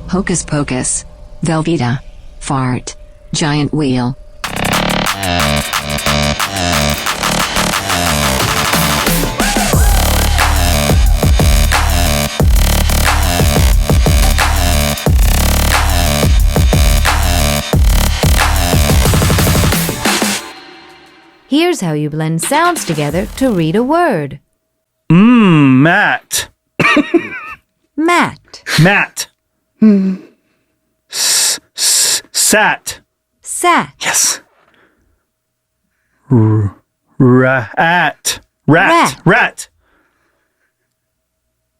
Hocus Pocus. Velveeta. Fart. Giant wheel. Here's how you blend sounds together to read a word. Matt. Matt. Matt. Sat. Sat. Yes. Rat. Rat.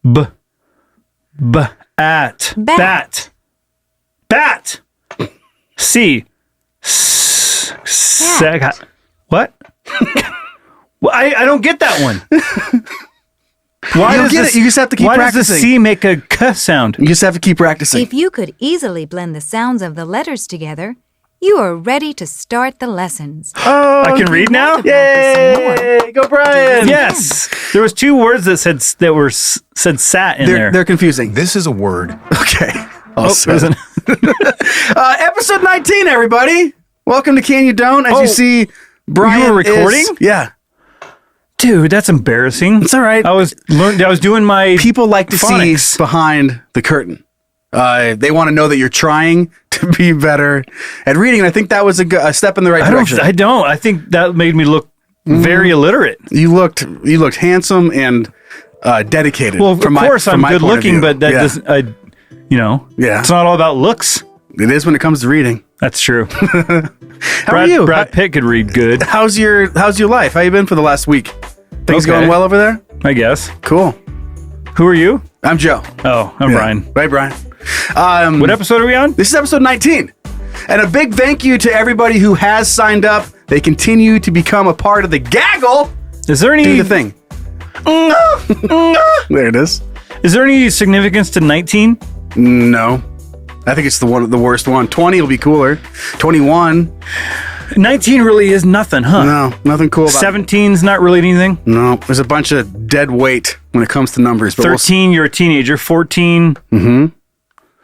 Bat. Bat. Bat. C. Cat. What? Well, I don't get that one. Why You'll get it. You just have to keep practicing. Why does the C make a K sound? You just have to keep practicing. If you could easily blend the sounds of the letters together, you are ready to start the lessons. Oh, I can read now? Yay! Go, Brian! Yes. There was 2 words that said sat in there. They're confusing. This is a word. Okay. Isn't Episode 19, everybody. Welcome to Can You Don't. As you see, Brian you were recording? Yeah. Dude, that's embarrassing. It's all right. I was doing my People like to phonics. see behind the curtain. They want to know that you're trying to be better at reading. And I think that was a step in the right direction. I don't. I think that made me look very illiterate. You looked handsome and dedicated. Well, of course I'm good looking, but that doesn't. Yeah. It's not all about looks. It is when it comes to reading. That's true. How are you? Brad Pitt could read good, How's your life? How you been for the last week? Things going well over there? I guess. Cool. Who are you? I'm Joe. Oh, I'm Brian. Right, Brian. What episode are we on? This is episode 19. And a big thank you to everybody who has signed up. They continue to become a part of the gaggle. Is there any Do the thing. There it is. Is there any significance to 19? No. I think it's the worst one. 20 will be cooler. 21. 19 really is nothing, huh? No, nothing cool about 17's not really anything. No, there's a bunch of dead weight when it comes to numbers. But 13, you're a teenager. 14. Mm-hmm.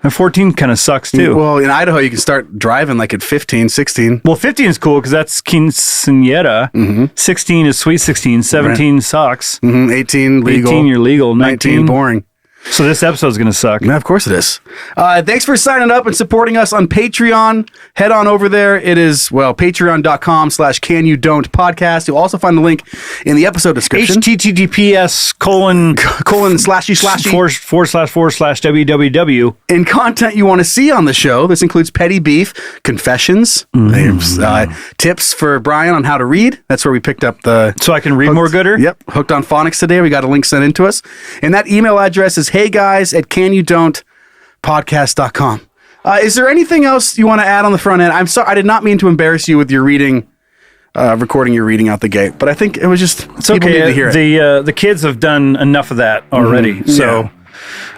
And 14 kind of sucks too. Well, in Idaho, you can start driving like at 15, 16. Well, 15 is cool because that's quinceañera. Mm-hmm. 16 is sweet 16. 17 sucks. Mm-hmm. 18, legal. 18, you're legal. 19, boring. So this episode's going to suck. Yeah, of course it is. Thanks for signing up and supporting us on Patreon. Head on over there. It is, patreon.com/canyoudon'tpodcast. You'll also find the link in the episode description. https:///www. In content you want to see on the show, this includes petty beef, confessions, tips for Brian on how to read. That's where we picked up the... So I can read more gooder? Yep. Hooked on Phonics today. We got a link sent in to us. And that email address is heyguys@canyoudon'tpodcast.com. Is there anything else you want to add on the front end? I'm sorry, I did not mean to embarrass you with your reading, recording your reading out the gate, but I think it was just people need to hear it. The kids have done enough of that already, so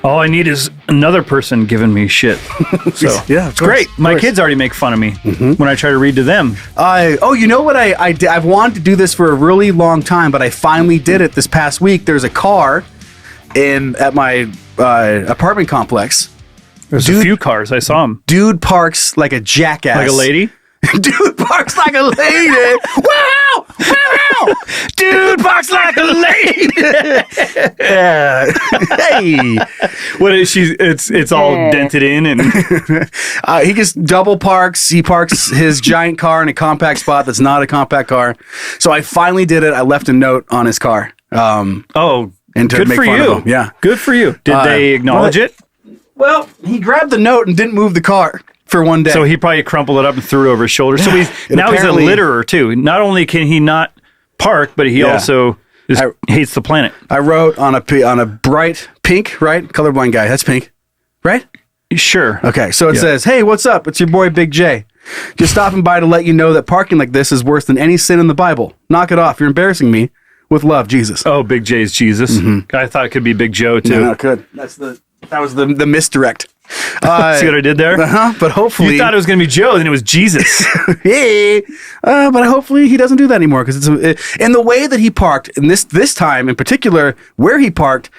all I need is another person giving me shit. So yeah, it's great. My kids already make fun of me when I try to read to them. You know what I did? I've wanted to do this for a really long time, but I finally did it this past week. There's a car at my apartment complex. There's a few cars. I saw them. Dude parks like a jackass. Like a lady? Dude parks like a lady. Wow! Wow! Dude parks like a lady. Hey. What is she? It's all dented in and he just double parks. He parks his giant car in a compact spot that's not a compact car. So I finally did it. I left a note on his car. And to good make for fun you. of him. Yeah. Good for you. Did they acknowledge it? Well, he grabbed the note and didn't move the car for one day. So he probably crumpled it up and threw it over his shoulder. So he's a litterer too. Not only can he not park, but he also hates the planet. I wrote on a bright pink, right? Colorblind guy. That's pink, right? Sure. Okay. So it says, "Hey, what's up? It's your boy Big J. Just stopping by to let you know that parking like this is worse than any sin in the Bible. Knock it off. You're embarrassing me. With love, Jesus." Oh, Big J's Jesus. Mm-hmm. I thought it could be Big Joe too. No, it could. That was the misdirect. See what I did there? But hopefully... You thought it was going to be Joe, then it was Jesus. Hey! But hopefully he doesn't do that anymore, because in the way that he parked, and this time in particular, where he parked,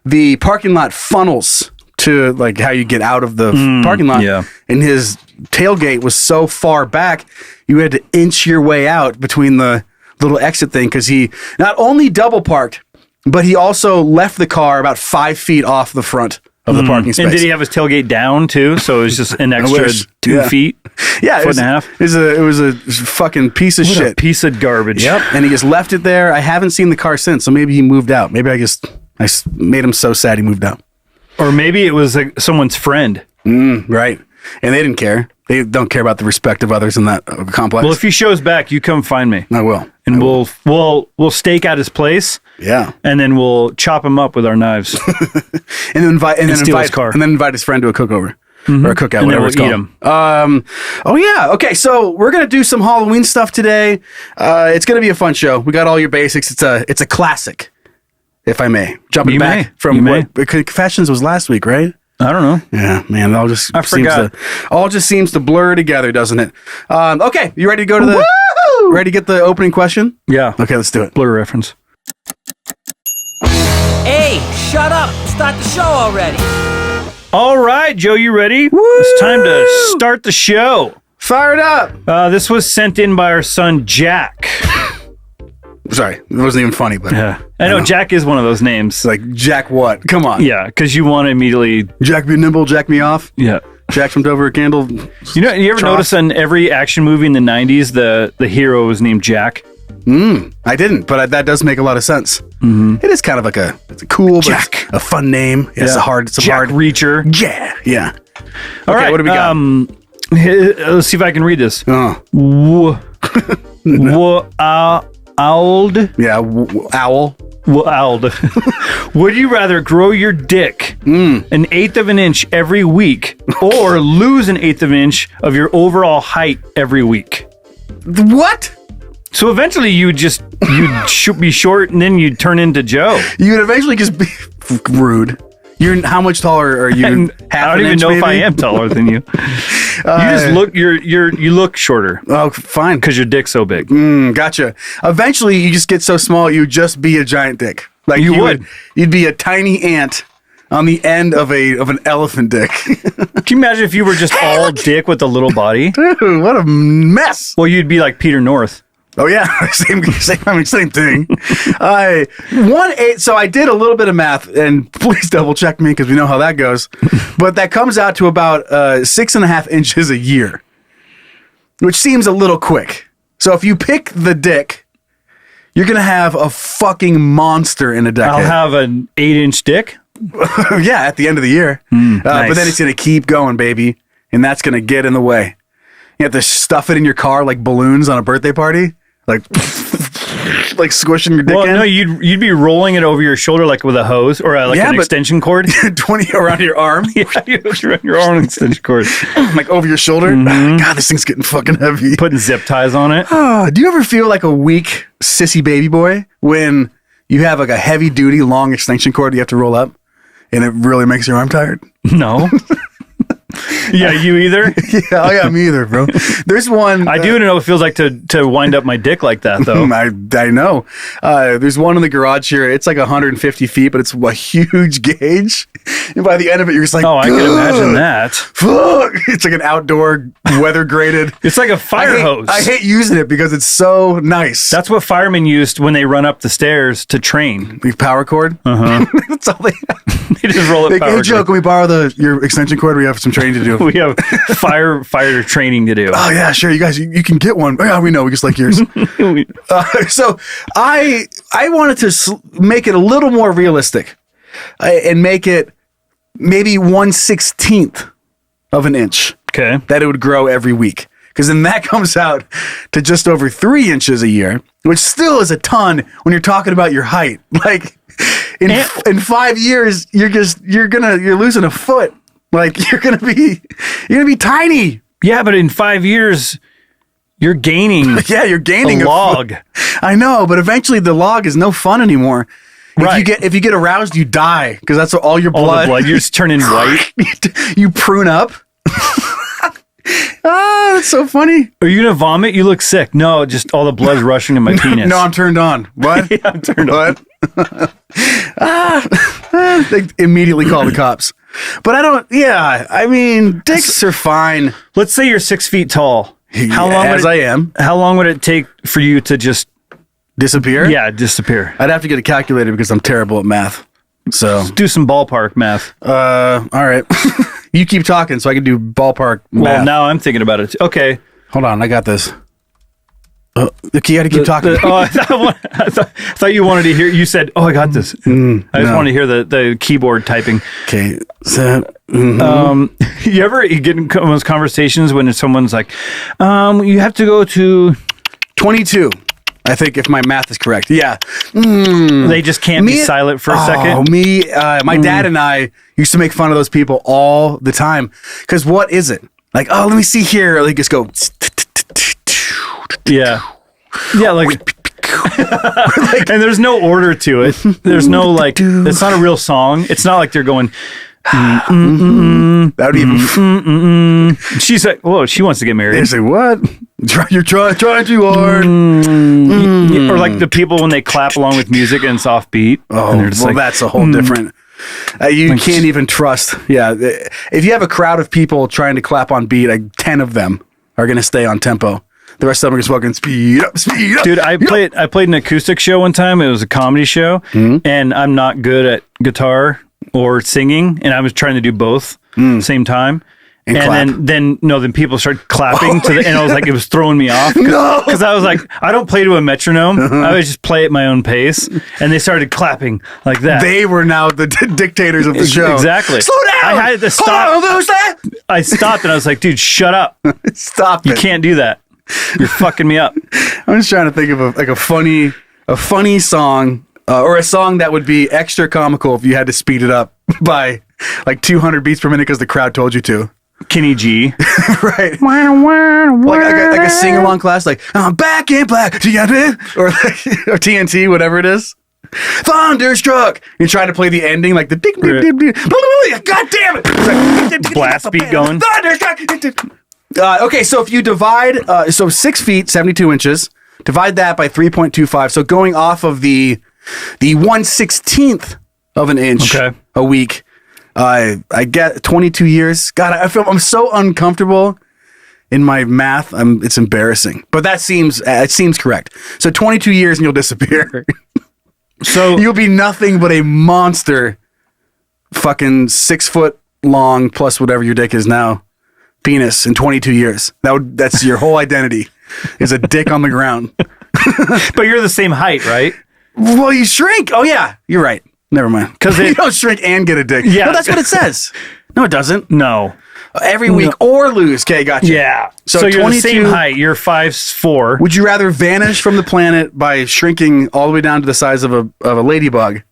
the parking lot funnels to like how you get out of the parking lot. Yeah. And his tailgate was so far back, you had to inch your way out between the little exit thing because he not only double parked, but he also left the car about 5 feet off the front of the parking space. And did he have his tailgate down too? So it was just an extra 2 feet? Yeah. Foot and a half? It was a fucking piece of shit. A piece of garbage. Yep. And he just left it there. I haven't seen the car since, so maybe he moved out. Maybe I made him so sad he moved out. Or maybe it was like someone's friend. Right. And they didn't care. They don't care about the respect of others in that complex. Well, if he shows back, you come find me. I will. And we'll stake out his place. Yeah. And then we'll chop him up with our knives. and then invite his car. And then invite his friend to a cookover. Or a cookout, and whatever we'll it's called. Eat him. Oh yeah. Okay, so we're gonna do some Halloween stuff today. It's gonna be a fun show. We got all your basics. It's a classic, if I may. Jumping back from what Confessions was last week, right? I don't know. Yeah, man, it all just seems to blur together, doesn't it? Okay, you ready to go to ready to get the opening question? Yeah. Okay, let's do it. Blur reference. Hey, shut up! Start the show already. All right, Joe, you ready? Woo! It's time to start the show. Fire it up. This was sent in by our son, Jack. Sorry, it wasn't even funny, but yeah, I know Jack is one of those names. It's like Jack what? Come on. Yeah, because you want to immediately Jack be nimble, Jack me off. Yeah. Jack jumped over a candle. You ever notice in every action movie in the 90s the hero was named Jack? I didn't, but that does make a lot of sense. It is kind of like it's a cool, Jack, but a fun name. Yeah, yeah. It's a Jack hard Reacher. Yeah. All right, what do we got? Let's see if I can read this. Owled. Yeah, owl. Owled. Would you rather grow your dick 1/8 of an inch every week, or lose 1/8 of an inch of your overall height every week? What? So eventually you'd be short, and then you'd turn into Joe. You'd eventually just be rude. How much taller are you? I don't even know if I am taller than you. You just look. You look shorter. Oh, fine. Because your dick's so big. Gotcha. Eventually, you just get so small, you'd just be a giant dick. Like you would. You'd be a tiny ant on the end of an elephant dick. Can you imagine if you were just all dick with a little body? Dude, what a mess. Well, you'd be like Peter North. Oh yeah, same thing. 1/8. So I did a little bit of math, and please double check me because we know how that goes. But that comes out to about 6.5 inches a year, which seems a little quick. So if you pick the dick, you're gonna have a fucking monster in a decade. I'll have an 8-inch dick. Yeah, at the end of the year. Nice. But then it's gonna keep going, baby, and that's gonna get in the way. You have to stuff it in your car like balloons on a birthday party. Like squishing your dick in? Well, no, you'd be rolling it over your shoulder like with a hose or an extension cord. 20 around your arm? Yeah, around your arm extension cord. Like over your shoulder? God, this thing's getting fucking heavy. Putting zip ties on it. Do you ever feel like a weak, sissy baby boy when you have like a heavy duty, long extension cord you have to roll up and it really makes your arm tired? No. Yeah, you either? Yeah, me either, bro. There's one. I do know what it feels like to wind up my dick like that, though. I know. There's one in the garage here. It's like 150 feet, but it's a huge gauge. And by the end of it, you're just like, oh, I can imagine that. Fuck! It's like an outdoor weather graded. It's like a fire hose. I hate using it because it's so nice. That's what firemen used when they run up the stairs to train. The power cord? That's all they have. They just roll it. Hey, Joe, can we borrow your extension cord? We have some training to do. We have fire training to do. Oh yeah, sure. You guys, you can get one. Yeah, we know. We just like yours. So I wanted to make it a little more realistic and make it maybe 1/16 of an inch. Okay, that it would grow every week. Because then that comes out to just over 3 inches a year, which still is a ton when you're talking about your height. Like in 5 years, you're losing a foot. Like you're gonna be tiny. Yeah, but in 5 years, you're gaining. Yeah, you're gaining a log. I know, but eventually the log is no fun anymore. Right. If you get aroused, you die because that's all your blood. All the blood. You're just turning white. You prune up. Oh, that's so funny. Are you gonna vomit? You look sick. No, just all the blood's rushing to my penis. No, I'm turned on. What? Yeah, I'm turned on. They immediately call the cops. But I don't. Yeah, I mean, dicks are fine. Let's say you're 6 feet tall. How long? As I am. How long would it take for you to just Disappear? Yeah, disappear. I'd have to get a calculator because I'm terrible at math. So Let's do some ballpark math. all right. You keep talking so I can do ballpark math. Well, now I'm thinking about it. Okay. Hold on, I got this. You got to keep talking. I thought you wanted to hear. You said, "Oh, I got this." I just want to hear the keyboard typing. Okay. So, You ever get in those conversations when someone's like, "You have to go to 22. I think if my math is correct. Yeah. They just can't be silent for a second. My dad and I used to make fun of those people all the time. Because what is it? Like, oh, let me see here. Like, just go. Yeah. Yeah, like and there's no order to it. There's no like it's not a real song. It's not like they're going That would be She's like, whoa, she wants to get married. They say, what? You're trying too hard. Or like the people when they clap along with music and it's offbeat. Oh, and they're just well, like, that's a whole different. You can't even trust. Yeah. If you have a crowd of people trying to clap on beat, like 10 of them are going to stay on tempo. The rest of them are just fucking speed up. Dude, I played an acoustic show one time. It was a comedy show, and I'm not good at guitar or singing, and I was trying to do both same time. And then people started clapping and I was like, it was throwing me off. Because I was like, I don't play to a metronome. I would just play at my own pace. And they started clapping like that. They were now the dictators of the show. Exactly. Slow down. I had to stop. Hold on, who's that? I stopped and I was like, dude, shut up. Stop it. You can't do that. You're fucking me up. I'm just trying to think of a funny song or a song that would be extra comical if you had to speed it up by like 200 beats per minute because the crowd told you to. Kenny G. Right. Like a sing-along class, like, I'm back in black, or TNT, whatever it is. Thunderstruck. You're trying to play the ending, like the big, God damn it. Blast beat going. Thunderstruck. Okay, so if you divide, 6 feet, 72 inches, divide that by 3.25. So going off of the 1/16th of an inch a week, I get 22 years. God, I'm so uncomfortable in my math. It's embarrassing, but it seems correct. So 22 years and you'll disappear. So you'll be nothing but a monster, fucking 6 foot long plus whatever your dick is now. Penis in 22 years. That's your whole identity is a dick on the ground. But you're the same height, right? Well, you shrink. Oh yeah, you're right. Never mind. Because you don't shrink and get a dick. Yeah. No, that's what it says. No, it doesn't. No. Every week or lose. Okay, gotcha. Yeah. So you're 22, the same height. You're 5'4". Would you rather vanish from the planet by shrinking all the way down to the size of a ladybug,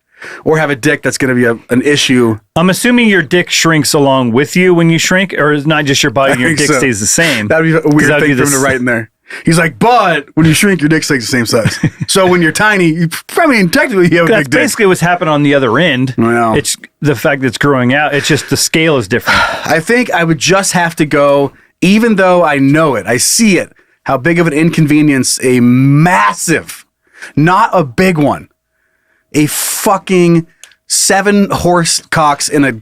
or have a dick that's going to be an issue? I'm assuming your dick shrinks along with you when you shrink, or is not just your body and your dick stays the same? That'd be a weird thing for him to write in there. He's like, but when you shrink, your dick stays the same size. So when you're tiny, technically you have a big dick. That's basically what's happened on the other end. Well, it's the fact that it's growing out. It's just the scale is different. I think I would just have to go, even though I know it, I see it, how big of an inconvenience a massive, not a big one, a fucking 7 horse cocks in a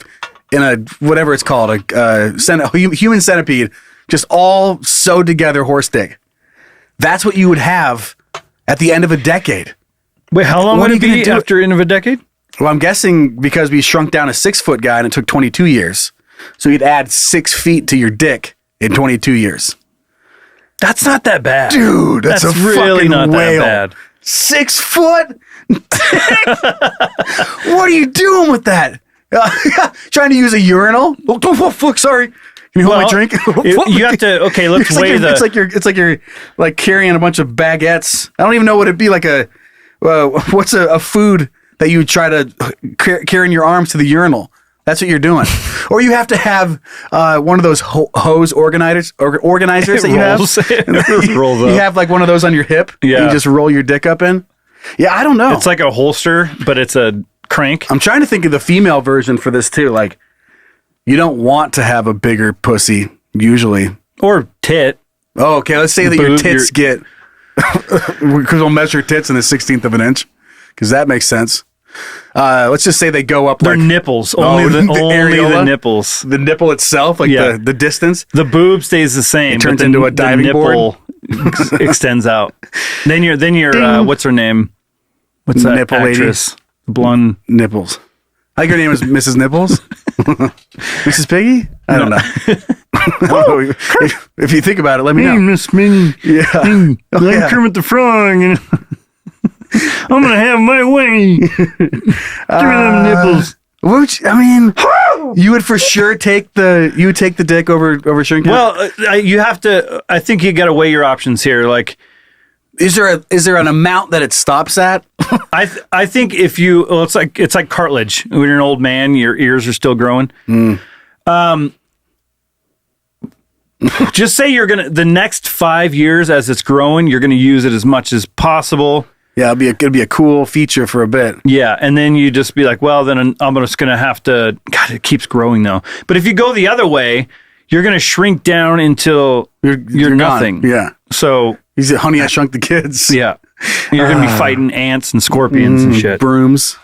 whatever it's called, a human centipede, just all sewed together horse dick. That's what you would have at the end of a decade. Wait, how long would it be after end of a decade? Well, I'm guessing because we shrunk down a 6 foot guy and it took 22 years. So you'd add 6 feet to your dick in 22 years. That's not that bad. Dude, that's a really fucking not whale. that bad. 6 foot? What are you doing with that? Trying to use a urinal? Oh, fuck, sorry. Can you hold my drink? You have to. Okay, let's weigh the. It's like you're like carrying a bunch of baguettes. I don't even know what it'd be like. What's a food that you try to carry in your arms to the urinal? That's what you're doing. Or you have to have one of those hose organizers that you have. Rolls up. You have like one of those on your hip. Yeah. And you just roll your dick up in. Yeah, I don't know. It's like a holster, but it's a crank. I'm trying to think of the female version for this too. Like, you don't want to have a bigger pussy usually. Or tit. Oh, okay. Let's say that your tits get, because we'll measure tits in the 16th of an inch, because that makes sense. Let's just say they go up They're like nipples. Only the nipples. The nipple itself, like the distance. The boob stays the same. It turns into a diving board. Extends out. Then you're what's her name? What's that Nipple actress? lady? Blonde Nipples. I think her name is Mrs. Nipples. Mrs. Piggy? I don't know. If you think about it, let me know. Miss Minnie. Yeah. I'm Kermit the Frog. And I'm going to have my way. Give me them nipples. You would for sure take the dick over shrink. Well, you have to. I think you got to weigh your options here. Like, is there an amount that it stops at? I think if you, well, it's like cartilage. When you're an old man, your ears are still growing. Just say you're gonna the next 5 years as it's growing, you're gonna use it as much as possible. Yeah, it'd be a cool feature for a bit. Yeah, and then you just be like, well, then I'm just gonna have to. God, it keeps growing though. But if you go the other way, you're gonna shrink down until you're nothing. Gone. Yeah. So he's Honey, I Shrunk the Kids. Yeah, you're gonna be fighting ants and scorpions and shit. Brooms.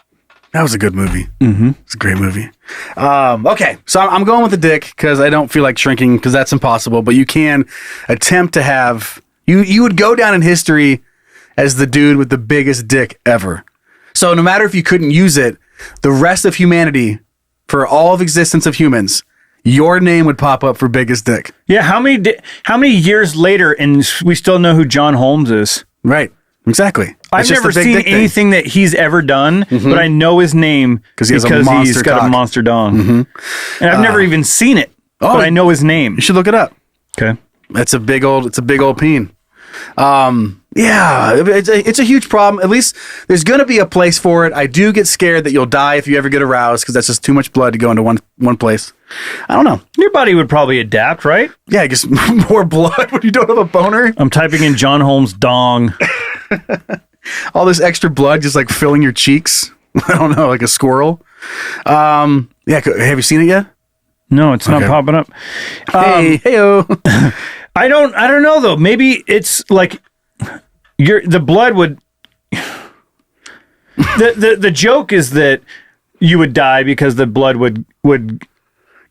That was a good movie. Mm-hmm. It's a great movie. Okay, so I'm going with the dick because I don't feel like shrinking because that's impossible. But you can attempt to have you would go down in history as the dude with the biggest dick ever. So no matter if you couldn't use it, the rest of humanity, for all of existence of humans, your name would pop up for biggest dick. Yeah, how many years later, and we still know who John Holmes is? Right. Exactly. I've never seen anything that he's ever done, but I know his name because he's got a monster dong. Mm-hmm. And I've never even seen it, but I know his name. You should look it up. Okay. It's a big old peen. Yeah, it's a huge problem. At least there's going to be a place for it. I do get scared that you'll die if you ever get aroused because that's just too much blood to go into one place. I don't know. Your body would probably adapt, right? Yeah, I guess more blood when you don't have a boner. I'm typing in John Holmes dong. All this extra blood just like filling your cheeks. I don't know, like a squirrel. Yeah, have you seen it yet? No, it's not popping up. Hey-o. I don't know though. Maybe it's like the blood would. The joke is that you would die because the blood would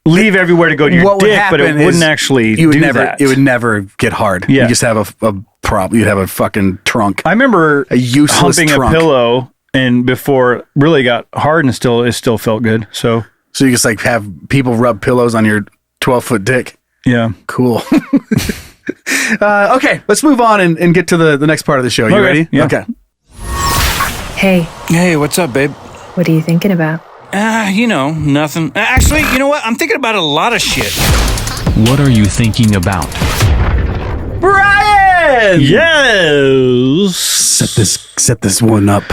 leave everywhere to go to your dick, but it wouldn't actually do that. It would never get hard. Yeah. You just have a problem. You'd have a fucking trunk. I remember a useless humping trunk. A pillow, and before it really got hard, and it still felt good. So you just like have people rub pillows on your 12-foot dick. Yeah, cool. Okay, let's move on and get to the next part of the show. You ready? Yeah. Okay. Hey, what's up, babe? What are you thinking about? Nothing. Actually, you know what? I'm thinking about a lot of shit. What are you thinking about? Brian! Yes! Set this one up.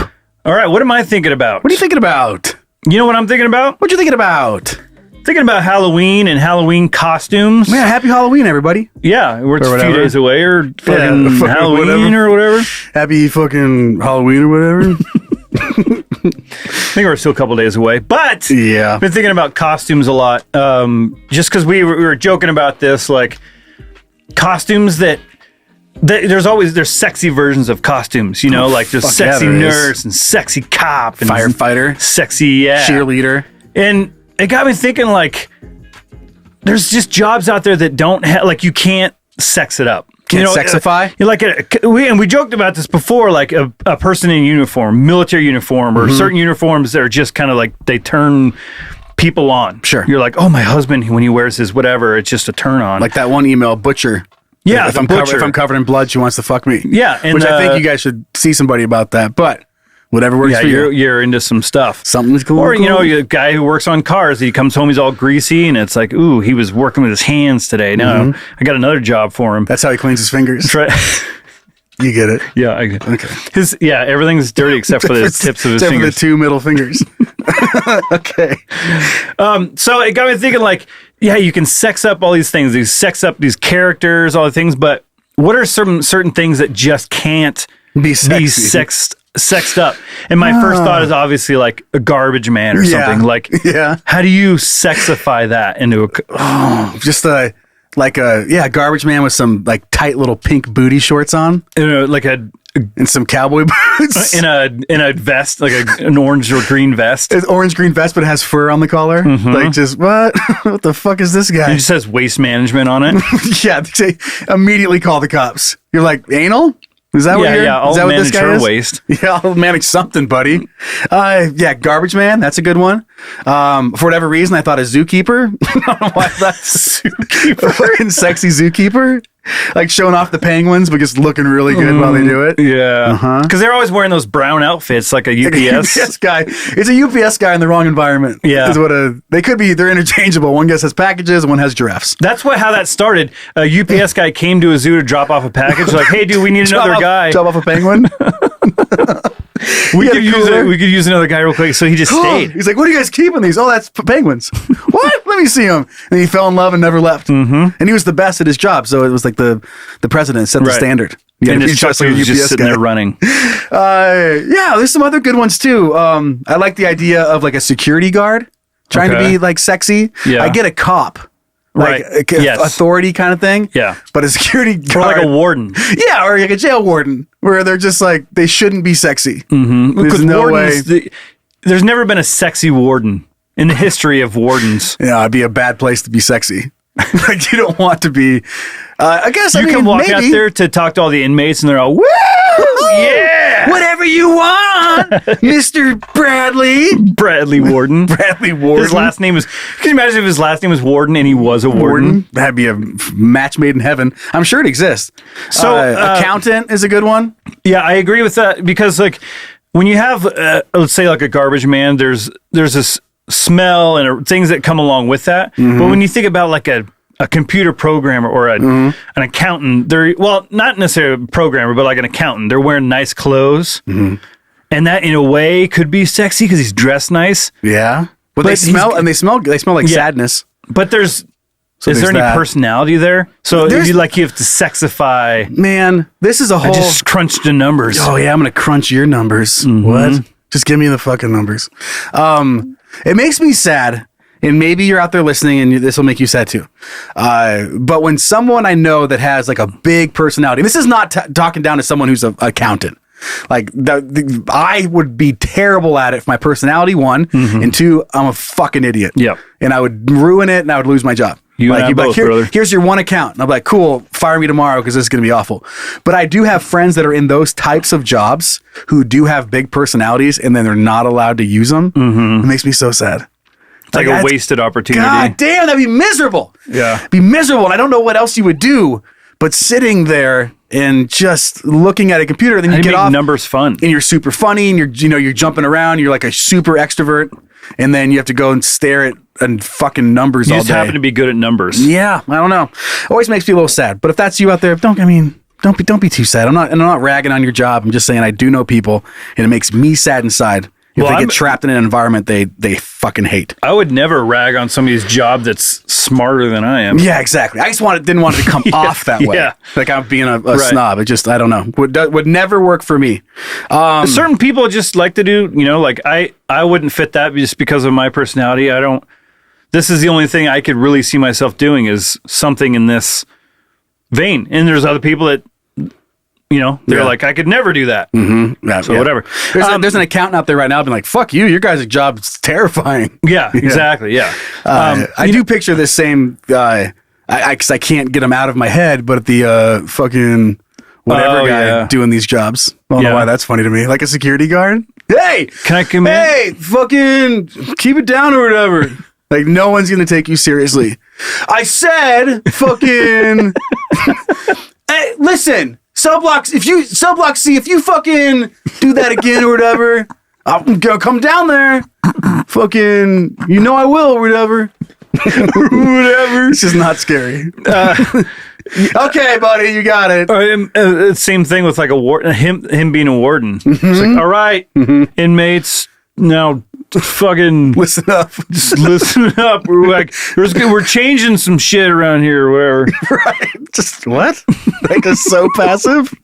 All right, what am I thinking about? What are you thinking about? You know what I'm thinking about? What you thinking about? Thinking about Halloween and Halloween costumes. Yeah, happy Halloween, everybody. Yeah, it's a few days away, or fucking Halloween or whatever. Happy fucking Halloween or whatever. I think we're still a couple days away, but yeah, I've been thinking about costumes a lot. Just because we were joking about this, like costumes that there's sexy versions of costumes, like there's sexy nurse and sexy cop and firefighter, sexy cheerleader, and it got me thinking like there's just jobs out there that don't have you can't sex it up. Can't sexify? We joked about this before, like a person in uniform, military uniform, or certain uniforms that are just kind of like they turn people on. Sure. You're like, oh, my husband, when he wears his whatever, it's just a turn on. Like that one email, Butcher. Yeah, if I'm covered in blood, she wants to fuck me. Yeah. Which I think you guys should see somebody about that. But whatever works for you. You're into some stuff. Something's cool. Or, a guy who works on cars, he comes home, he's all greasy, and it's like, ooh, he was working with his hands today. No, I got another job for him. That's how he cleans his fingers. That's right. You get it. Yeah, I get it. Okay. Everything's dirty except for the tips of his fingers. Except for the two middle fingers. Okay. So it got me thinking, you can sex up all these things, sex up these characters, all the things, but what are certain things that just can't be sexed up? And my first thought is obviously like a garbage man or something. How do you sexify that into just like a garbage man with some like tight little pink booty shorts on, like and some cowboy boots, in a vest, like an orange or green vest. It's orange green vest, but it has fur on the collar. Like just what? What the fuck is this guy? It just says waste management on it. Yeah, they immediately call the cops. You're like, anal? Is that what I'll is that what this manage guy her is? waste. Yeah, I'll manage something, buddy. Yeah, garbage man. That's a good one. For whatever reason, I thought a zookeeper. I don't know why that's zookeeper. Fucking sexy zookeeper. Like showing off the penguins, but just looking really good while they do it. Yeah. Because they're always wearing those brown outfits like a UPS. UPS guy. It's a UPS guy in the wrong environment. Yeah. Is what they could be. They're interchangeable. One guy has packages and one has giraffes. That's how that started. A UPS guy came to a zoo to drop off a package. Like, hey, dude, we need another guy. Drop off a penguin. We could use another guy real quick. So he just stayed. He's like, what are you guys keeping these? Oh, that's penguins. What? Let me see them. And he fell in love and never left. And he was the best at his job. So it was like the president set the standard. Yeah, and his truck was just sitting there running. Yeah, there's some other good ones too. I like the idea of like a security guard trying to be like sexy. Yeah. I get a cop. Like authority kind of thing. Yeah. But a security guard. Or like a warden. Yeah, or like a jail warden where they're just like, they shouldn't be sexy. There's no way. There's never been a sexy warden in the history of wardens. Yeah, it'd be a bad place to be sexy. Like you don't want to be. I guess you can walk out there to talk to all the inmates, and they're all, "Woo, yeah, whatever you want, Mr. Bradley." Bradley Warden. Bradley Warden. His last name was. Can you imagine if his last name was Warden and he was a warden? That'd be a match made in heaven. I'm sure it exists. So, accountant is a good one. Yeah, I agree with that because like when you have, let's say like a garbage man, there's this smell and things that come along with that. But when you think about like a computer programmer or an accountant, they're not necessarily a programmer, but like an accountant, they're wearing nice clothes, and that in a way could be sexy because he's dressed nice. Yeah, but they smell like sadness. But is there any personality there? So you have to sexify. Man, this is a whole. I just crunched the numbers. Oh yeah, I'm gonna crunch your numbers. What? Just give me the fucking numbers. It makes me sad, and maybe you're out there listening, and this will make you sad too. But when someone I know that has like a big personality, this is not talking down to someone who's an accountant. Like I would be terrible at it if my personality one, and two, I'm a fucking idiot. Yep. And I would ruin it, and I would lose my job. You'd both, brother. Here's your one account. And I'm like, cool, fire me tomorrow because this is going to be awful. But I do have friends that are in those types of jobs who do have big personalities and then they're not allowed to use them. It makes me so sad. It's like a wasted opportunity. God damn, that'd be miserable. Yeah. Be miserable. And I don't know what else you would do, but sitting there and just looking at a computer, then you get off. Numbers fun. And you're super funny and you're jumping around. You're like a super extrovert. And then you have to go and stare at fucking numbers all day. You just happen to be good at numbers. Yeah, I don't know. Always makes me a little sad. But if that's you out there, don't be too sad. I'm not ragging on your job. I'm just saying I do know people, and it makes me sad inside if they get trapped in an environment they fucking hate. I would never rag on somebody's job that's smarter than I am. Yeah, exactly. I just didn't want it to come off that way. Yeah. Like I'm being a snob. It just, I don't know. Would never work for me. Certain people just like to do, like I wouldn't fit that just because of my personality. This is the only thing I could really see myself doing is something in this vein. And there's other people that, they're like, I could never do that. Yeah, so whatever. There's an accountant out there right now being like, fuck you, your guys' job is terrifying. Yeah, exactly. Yeah. I do picture this same guy, because I can't get him out of my head, but the fucking whatever guy doing these jobs. I don't know why that's funny to me. Like a security guard. Hey! Can I come in? Hey! Fucking keep it down or whatever. Like, no one's going to take you seriously. I said fucking... Hey, listen... Cell block C, if you fucking do that again or whatever, I'm gonna come down there. Fucking, I will or whatever. Whatever. It's just not scary. Okay, buddy, you got it. Same thing with like him being a warden. It's like, all right, inmates, now fucking listen up. Just listen up. We're changing some shit around here or whatever. Right. Just what? Like it's so passive.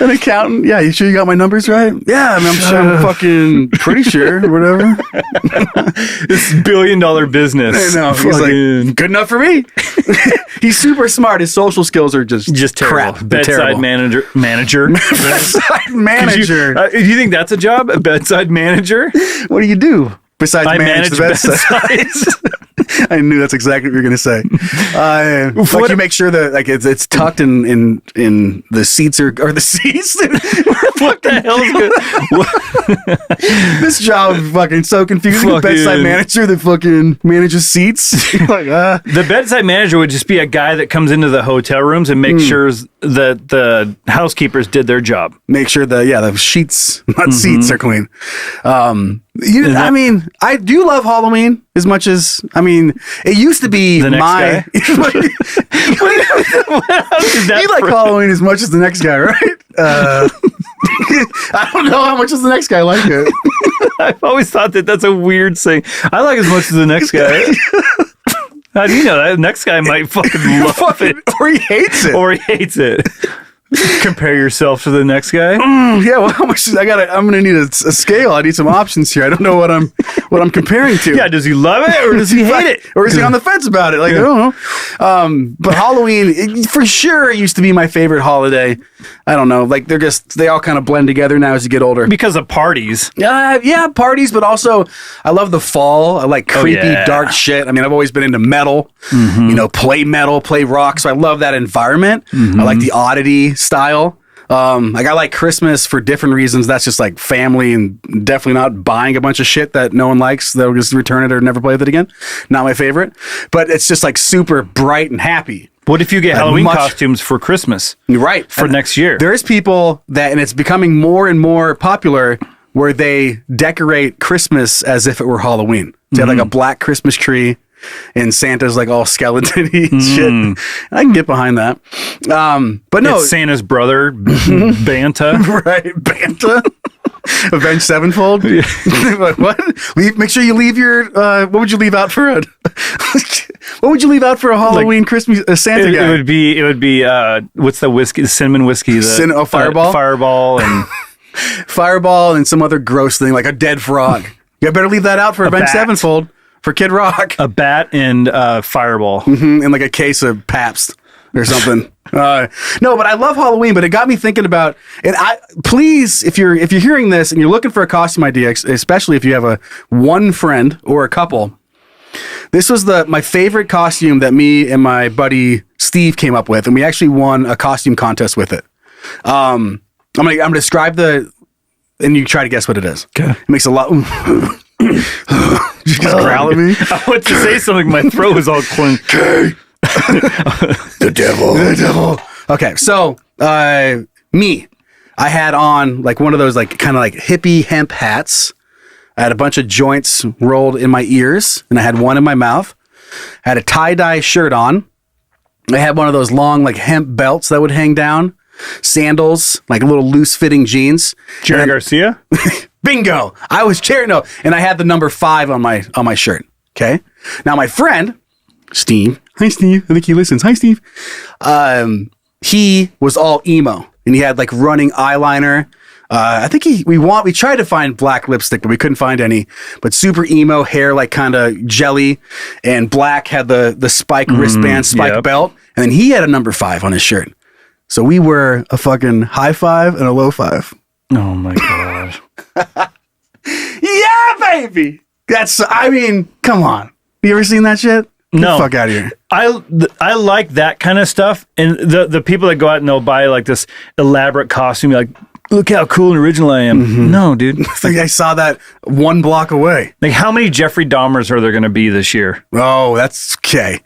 An accountant? Yeah, you sure you got my numbers right? Yeah, I mean, I'm fucking pretty sure, or whatever. This billion-dollar business. I know. He's like, good enough for me. He's super smart. His social skills are just terrible. crap. They're Bedside terrible. manager. Bedside manager. Do you think that's a job? A bedside manager? What do you do besides I manage the bedside? bedsides. I knew that's exactly what you were going to say. Like you make sure that like it's tucked in the seats or the seats. What the hell is good? This job is fucking so confusing. A bedside manager that fucking manages seats. Like, The bedside manager would just be a guy that comes into the hotel rooms and makes sure that the housekeepers did their job. make sure the sheets, not seats, are clean. I mean, I do love Halloween as much as, I mean, it used to be The next my. You like Halloween as much as the next guy, right? I don't know how much does the next guy like it. I've always thought that that's a weird thing. I like as much as the next guy. How do you know that? The next guy might fucking love it. Or he hates it. Or he hates it. Compare yourself to the next guy. Yeah, well, how much? I'm gonna need a scale. I need some options here. I don't know what I'm comparing to. Yeah, does he love it or does he hate it? Or is he on the fence about it? Like, I don't know. But Halloween, for sure, used to be my favorite holiday. I don't know. Like, they all kind of blend together now as you get older. Because of parties. Yeah, parties, but also I love the fall. I like creepy, dark shit. I mean, I've always been into metal, play metal, play rock. So I love that environment. I like the oddity style. Like I like Christmas for different reasons. That's just like family and definitely not buying a bunch of shit that no one likes. They'll just return it or never play with it again. Not my favorite, but it's just like super bright and happy. What if you get Halloween costumes for Christmas? Right. For next year. There's people that, and it's becoming more and more popular, where they decorate Christmas as if it were Halloween. So they have like a black Christmas tree and Santa's like all skeleton-y and shit. I can get behind that. But no. It's Santa's brother, Banta. Right, Banta. Avenged Sevenfold. Like, what? Make sure you leave your. What would you leave out for a? What would you leave out for a Halloween Christmas Santa guy? It would be. What's the whiskey? The cinnamon whiskey. Fireball. Fireball and Fireball and some other gross thing like a dead frog. You better leave that out for Avenged Sevenfold for Kid Rock. A bat and Fireball. And like a case of Pabst or something. No, but I love Halloween, but it got me thinking about, and please, if you're hearing this and you're looking for a costume idea, especially if you have one friend or a couple, this was my favorite costume that me and my buddy Steve came up with, and we actually won a costume contest with it. I'm gonna describe and you try to guess what it is. Okay. It makes a lot. You just growl at me. I went to say something, my throat was all clenched. Okay. The devil. Okay, so I had on like one of those like kind of like hippie hemp hats. I had a bunch of joints rolled in my ears, and I had one in my mouth. I had a tie-dye shirt on. I had one of those long like hemp belts that would hang down. Sandals, like little loose-fitting jeans. Jerry Garcia? Bingo! I was and I had the number 5 on my shirt. Okay. Now my friend Steve. Hi, Steve. I think he listens. Hi, Steve. He was all emo, and he had like running eyeliner. I think we tried to find black lipstick, but we couldn't find any. But super emo hair, like kind of jelly, and black, had the spike wristband, spike belt, and then he had a number 5 on his shirt. So we were a fucking high 5 and a low 5. Oh my gosh. Yeah, baby. Come on. You ever seen that shit? Get the fuck out of here. I like that kind of stuff, and the people that go out and they'll buy like this elaborate costume, like, look how cool and original I am. No, dude. Like I saw that one block away. Like, how many Jeffrey Dahmers are there going to be this year? Oh, that's okay.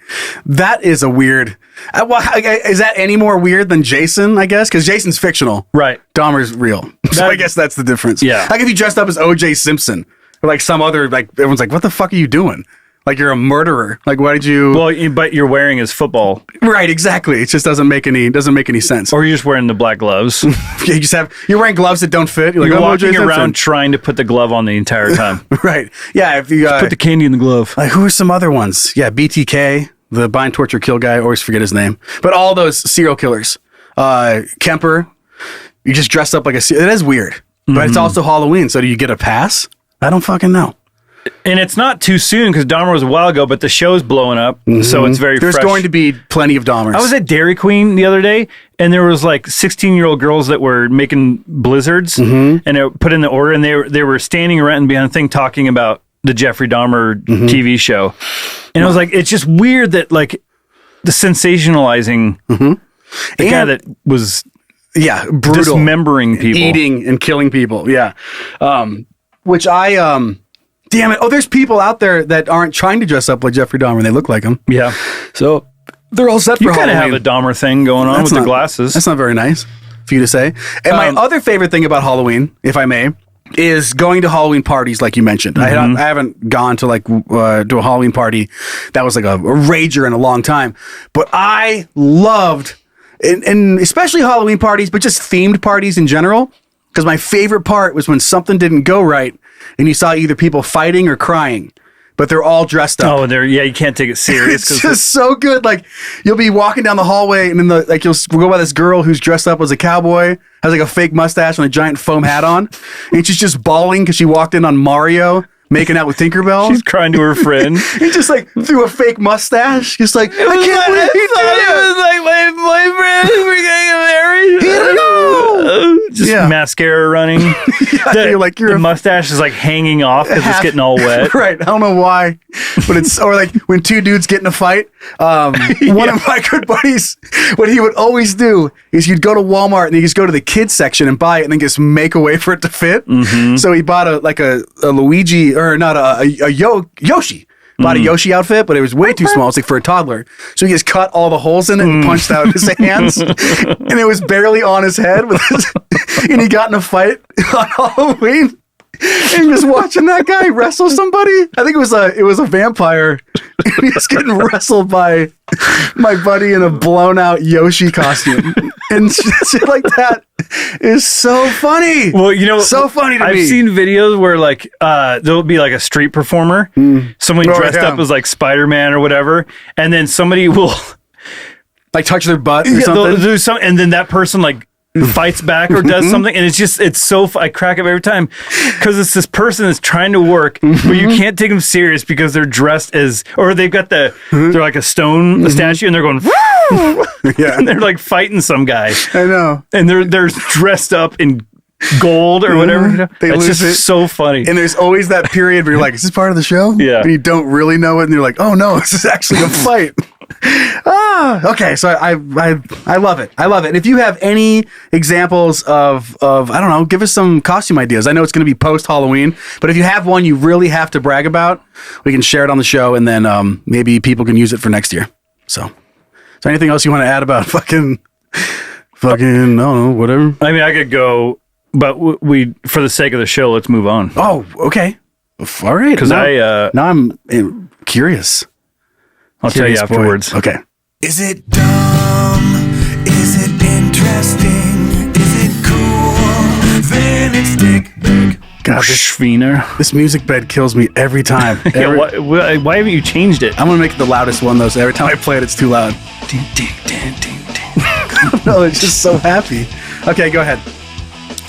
That is a weird. Is that any more weird than Jason, I guess? Because Jason's fictional. Right. Dahmer's real. So I guess that's the difference. Yeah. Like if you dressed up as O.J. Simpson or like some other, like everyone's like, what the fuck are you doing? Like you're a murderer. Like why did you? Well, but you're wearing his football. Right, exactly. It just doesn't make any sense. Or you're just wearing the black gloves. You're wearing gloves that don't fit. You're like, walking around trying to put the glove on the entire time. Right. Yeah. If you just put the candy in the glove. Like who are some other ones? Yeah, BTK, the bind, torture, kill guy. I always forget his name. But all those serial killers. Kemper. You just dress up like it is weird, but it's also Halloween. So do you get a pass? I don't fucking know. And it's not too soon because Dahmer was a while ago, but the show's blowing up, so it's very There's fresh. going to be plenty of Dahmers. I was at Dairy Queen the other day, and there was like 16-year-old girls that were making blizzards, and they put in the order, and they were standing around behind the thing talking about the Jeffrey Dahmer TV show. And I was like, it's just weird that like the sensationalizing the guy that was brutal, dismembering people, eating and killing people. Yeah, which I damn it. Oh, there's people out there that aren't trying to dress up like Jeffrey Dahmer. They look like him. Yeah. So they're all set for You kind of Halloween. have a Dahmer thing going on with the glasses. That's not very nice for you to say. And my other favorite thing about Halloween, if I may, is going to Halloween parties like you mentioned. I haven't gone to like to a Halloween party that was like a rager in a long time. But I loved, and especially Halloween parties, but just themed parties in general. Because my favorite part was when something didn't go right and you saw either people fighting or crying, but they're all dressed up. Oh, you can't take it serious. It's just so good. Like you'll be walking down the hallway and then you'll go by this girl who's dressed up as a cowboy, has like a fake mustache and a giant foam hat on, and she's just bawling because she walked in on Mario making out with Tinkerbell. She's crying to her friend. He just like threw a fake mustache. Just like, I can't believe he did it. It was like my boyfriend. We're getting married. Just mascara running. The mustache is like hanging off because it's getting all wet. Right. I don't know why, but it's or like when two dudes get in a fight. One of my good buddies, what he would always do is he'd go to Walmart and he'd just go to the kids section and buy it and then just make a way for it to fit. So he bought a Luigi or not a Yoshi. Bought a Yoshi outfit, but it was way too small. It's like for a toddler. So he just cut all the holes in it and punched out his hands. And it was barely on his head. And he got in a fight on Halloween. And just watching that guy wrestle somebody. I think it was a vampire. And he was getting wrestled by my buddy in a blown out Yoshi costume. And shit like that is so funny. Well, so funny to me. I've seen videos where like there'll be like a street performer, someone dressed up as like Spider-Man or whatever, and then somebody will like touch their butt or something. They'll do something, and then that person like fights back or does something, and it's so I crack up every time because it's this person that's trying to work, but you can't take them serious because they're dressed as, or they've got they're like a stone statue, and they're going and they're like fighting some guy. I know, and they're dressed up in gold or whatever. It's just so funny. And there's always that period where you're like, is this part of the show? Yeah. And you don't really know it, and you're like, oh no, this is actually a fight. Okay. So I love it. I love it. And if you have any examples of I don't know, give us some costume ideas. I know it's going to be post Halloween, but if you have one you really have to brag about, we can share it on the show, and then maybe people can use it for next year. So, is there anything else you want to add about fucking I don't know, whatever? I mean, I could go, but we for the sake of the show, let's move on. Oh, okay. All right. Because now I'm curious. I'll tell you afterwards. Boy. Okay. Is it dumb? Is it interesting? Is it cool? Then it's Dick Big. God, this music bed kills me every time. Why haven't you changed it? I'm going to make it the loudest one, though, so every time I play it, it's too loud. No, it's just so happy. Okay, go ahead.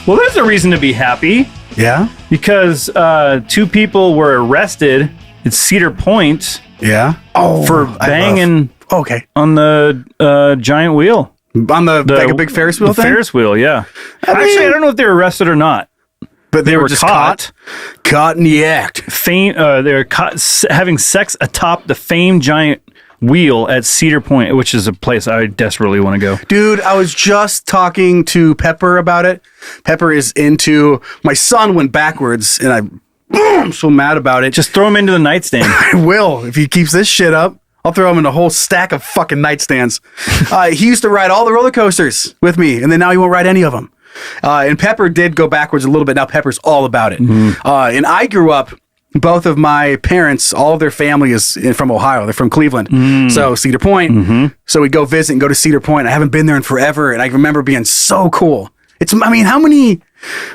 Well, there's a reason to be happy. Yeah? Because two people were arrested at Cedar Point. Yeah? For banging on the giant wheel. On the like a big Ferris wheel thing? Ferris wheel, yeah. Actually, I don't know if they were arrested or not. But they were just caught in the act. They were caught having sex atop the famed giant wheel at Cedar Point, which is a place I desperately want to go. Dude, I was just talking to Pepper about it. Pepper is into... My son went backwards, and I'm so mad about it. Just throw him into the nightstand. I will. If he keeps this shit up, I'll throw him in a whole stack of fucking nightstands. He used to ride all the roller coasters with me, and then now he won't ride any of them. And Pepper did go backwards a little bit. Now Pepper's all about it. And I grew up, both of my parents, all of their family is from Ohio. They're from Cleveland. So Cedar Point. So we go visit and go to Cedar Point. I haven't been there in forever. And I remember being so cool. How many...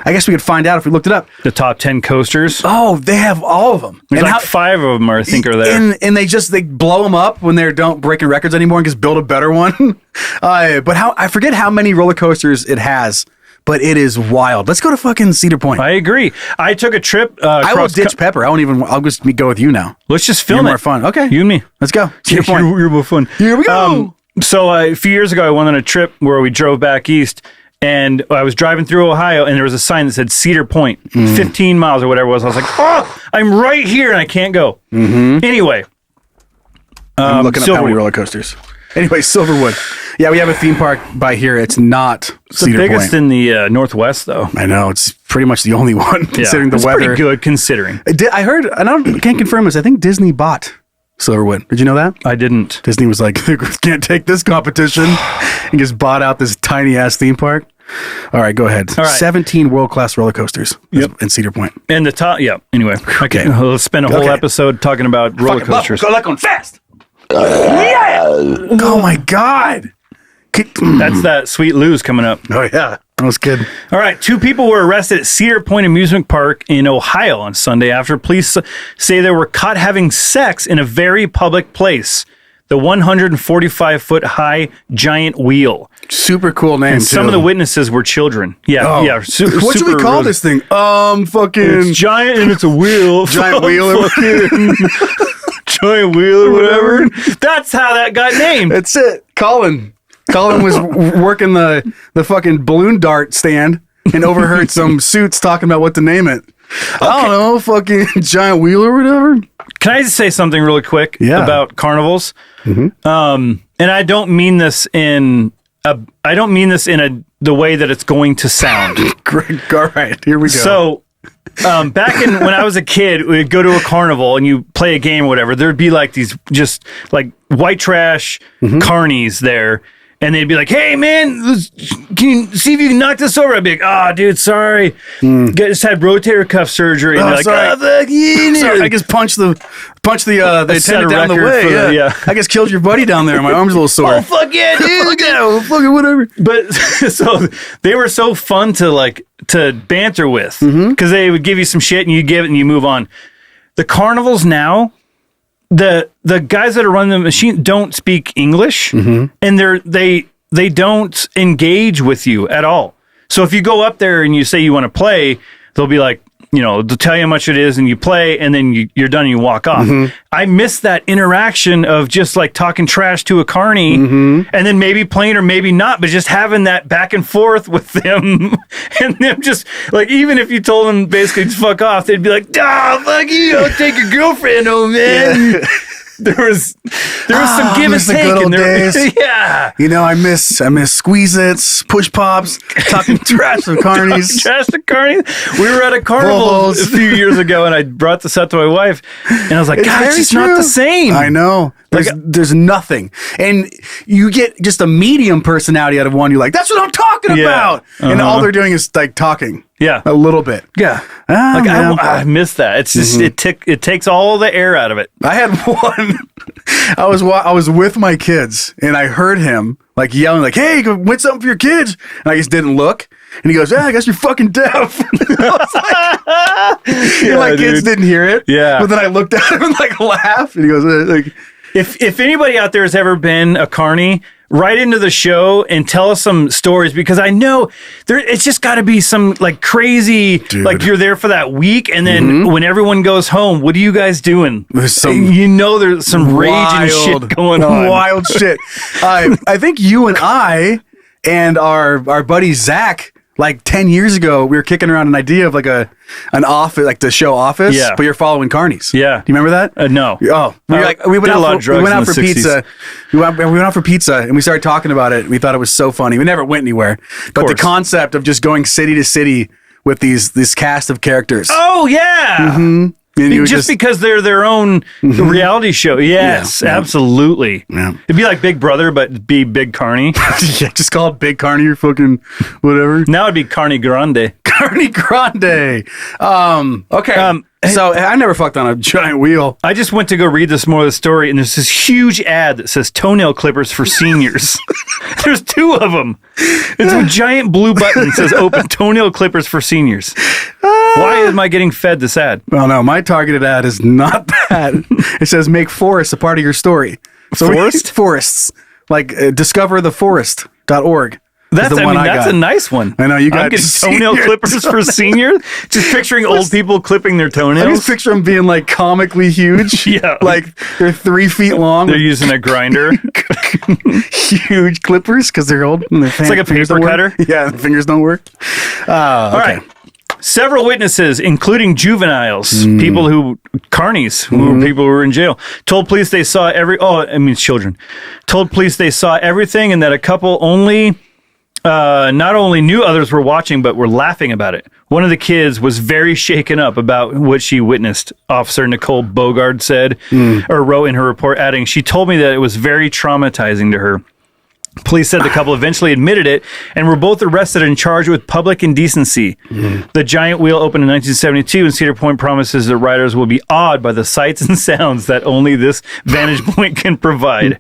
I guess we could find out if we looked it up. The top 10 coasters? Oh, they have all of them. There's like 5 of them, I think, are there. And they blow them up when they don't breaking records anymore and just build a better one. But I forget how many roller coasters it has. but it is wild. Let's go to fucking Cedar Point. I agree. I took a trip. I will ditch Pepper. I'll just go with you now. Let's just film You're it. more fun. Okay. You and me. Let's go. Cedar Point. You're more fun. Here we go. So a few years ago, I went on a trip where we drove back east, and I was driving through Ohio, and there was a sign that said Cedar Point, 15 miles or whatever it was. I was like, oh, I'm right here, and I can't go. Anyway. I'm looking up how many roller coasters. Anyway, Silverwood. Yeah, we have a theme park by here. It's not Cedar the biggest Point. in the Northwest, though. I know. It's pretty much the only one, considering the it's weather. pretty good, considering. I heard, I can't confirm this, I think Disney bought Silverwood. Did you know that? I didn't. Disney was like, can't take this competition, and just bought out this tiny-ass theme park. All right, go ahead. All right. 17 world-class roller coasters in Cedar Point. And the top, anyway. Okay. Let's spend a whole episode talking about roller coasters. Go like on fast. Yeah! Oh my God. That's that Sweet Lou's coming up. Oh yeah, that was good. All right, 2 people were arrested at Cedar Point Amusement Park in Ohio on Sunday after police say they were caught having sex in a very public place. The 145-foot high giant wheel. Super cool name. And some of the witnesses were children. Yeah. What should we call this thing? Fucking. It's giant and it's a wheel. Giant wheel. Giant wheel or whatever. That's how that got named. That's it. Colin was working the fucking balloon dart stand and overheard some suits talking about what to name it. Okay. I don't know, fucking giant wheel or whatever. Can I just say something really quick about carnivals? And I don't mean this in the way that it's going to sound. Great. All right, here we go. So, back when I was a kid, we'd go to a carnival and you play a game or whatever. There'd be like these just like white trash carnies there. And they'd be like, hey, man, can you see if you can knock this over? I'd be like, dude, sorry. Just had rotator cuff surgery. And they're like, fuck you. Sorry, I just punched the attendant down the way. Yeah. I just killed your buddy down there. My arm's a little sore. Oh, fuck yeah, dude. Fucking whatever. But so they were so fun to banter with because they would give you some shit and you give it and you move on. The carnivals now, the guys that are running the machine don't speak English and they don't engage with you at all. So if you go up there and you say you want to play, they'll be like, they'll tell you how much it is and you play and then you're done and you walk off. I miss that interaction of just like talking trash to a carny and then maybe playing or maybe not, but just having that back and forth with them and them just like, even if you told them basically to fuck off, they'd be like, fuck you, don't take your girlfriend home, man. Yeah. There was some give and take in there. Yeah. I miss Squeeze-Its, Push Pops, talking trash to carnies. Trash to carnies. We were at a carnival a few years ago and I brought this up to my wife and I was like, God, it's just not the same. I know. There's nothing. And you get just a medium personality out of one. You're like, that's what I'm talking about. And all they're doing is like talking. Yeah. A little bit. Yeah. I miss that. It's just, it takes all the air out of it. I had one. I was with my kids and I heard him like yelling like, hey, go win something for your kids. And I just didn't look. And he goes, I guess you're fucking deaf. I was like, my kids didn't hear it. Yeah. But then I looked at him and like laughed. And he goes, like, if anybody out there has ever been a carny, write into the show and tell us some stories because I know it's just got to be some like crazy, like you're there for that week and then when everyone goes home, what are you guys doing? There's some, there's some rage and shit going on. Wild shit. I think you and I and our buddy Zach, like 10 years ago, we were kicking around an idea of like an office, like the show Office, but you're following carnies. Yeah. Do you remember that? No. Oh, we went out for pizza. We went out for pizza and we started talking about it. We thought it was so funny. We never went anywhere. But the concept of just going city to city with this cast of characters. Oh, yeah. Just because they're their own reality show. Yes, absolutely. Yeah. It'd be like Big Brother, but be Big Carney. Yeah, just call it Big Carney or fucking whatever. Now it'd be Carney Grande. Carney Grande. Okay. So I never fucked on a giant wheel. I just went to go read this more of the story, and there's this huge ad that says toenail clippers for seniors. There's 2 of them. It's a giant blue button that says open toenail clippers for seniors. Why am I getting fed this ad? Well, no, my targeted ad is not that. It says make forests a part of your story. So forests? Forests. Like discovertheforest.org. That's the one I that's got. a nice one. I know you got I'm getting toenail clippers for seniors. Just picturing old people clipping their I toenails. just picture them being like comically huge. Yeah. Like they're 3 feet long. They're using a grinder. Huge clippers because they're old. And It's like a fingers paper don't work. cutter. Yeah, the fingers don't work. All right. Several witnesses, including juveniles, people carnies, people who were in jail, told police they saw children, told police they saw everything and that a couple not only knew others were watching, but were laughing about it. One of the kids was very shaken up about what she witnessed, Officer Nicole Bogard said, or wrote in her report, adding, "She told me that it was very traumatizing to her." Police said the couple eventually admitted it and were both arrested and charged with public indecency. The giant wheel opened in 1972, and Cedar Point promises that riders will be awed by the sights and sounds that only this vantage point can provide.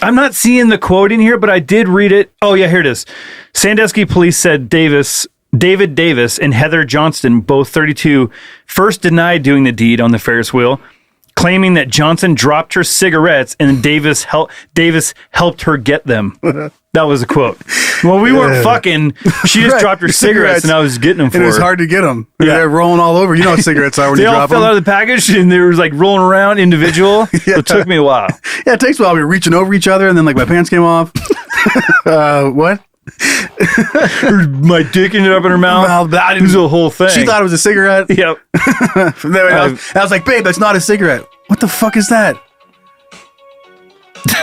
I'm not seeing the quote in here, but I did read it. Oh, yeah, here it is. Sandusky police said David Davis and Heather Johnston, both 32, first denied doing the deed on the Ferris wheel, claiming that Johnson dropped her cigarettes and Davis helped her get them. That was a quote. Well, we weren't fucking. She just dropped her cigarettes and I was getting them for her. And it was hard to get them. Yeah. They're rolling all over. You know how cigarettes are when you They all drop fell them. out of the package and they were like rolling around individual. Yeah. It took me a while. Yeah, it takes a while. We were reaching over each other and then like my pants came off. What? My dick ended up in her mouth. It was a whole thing. She thought it was a cigarette. Yep. I was like, babe, that's not a cigarette. What the fuck is that?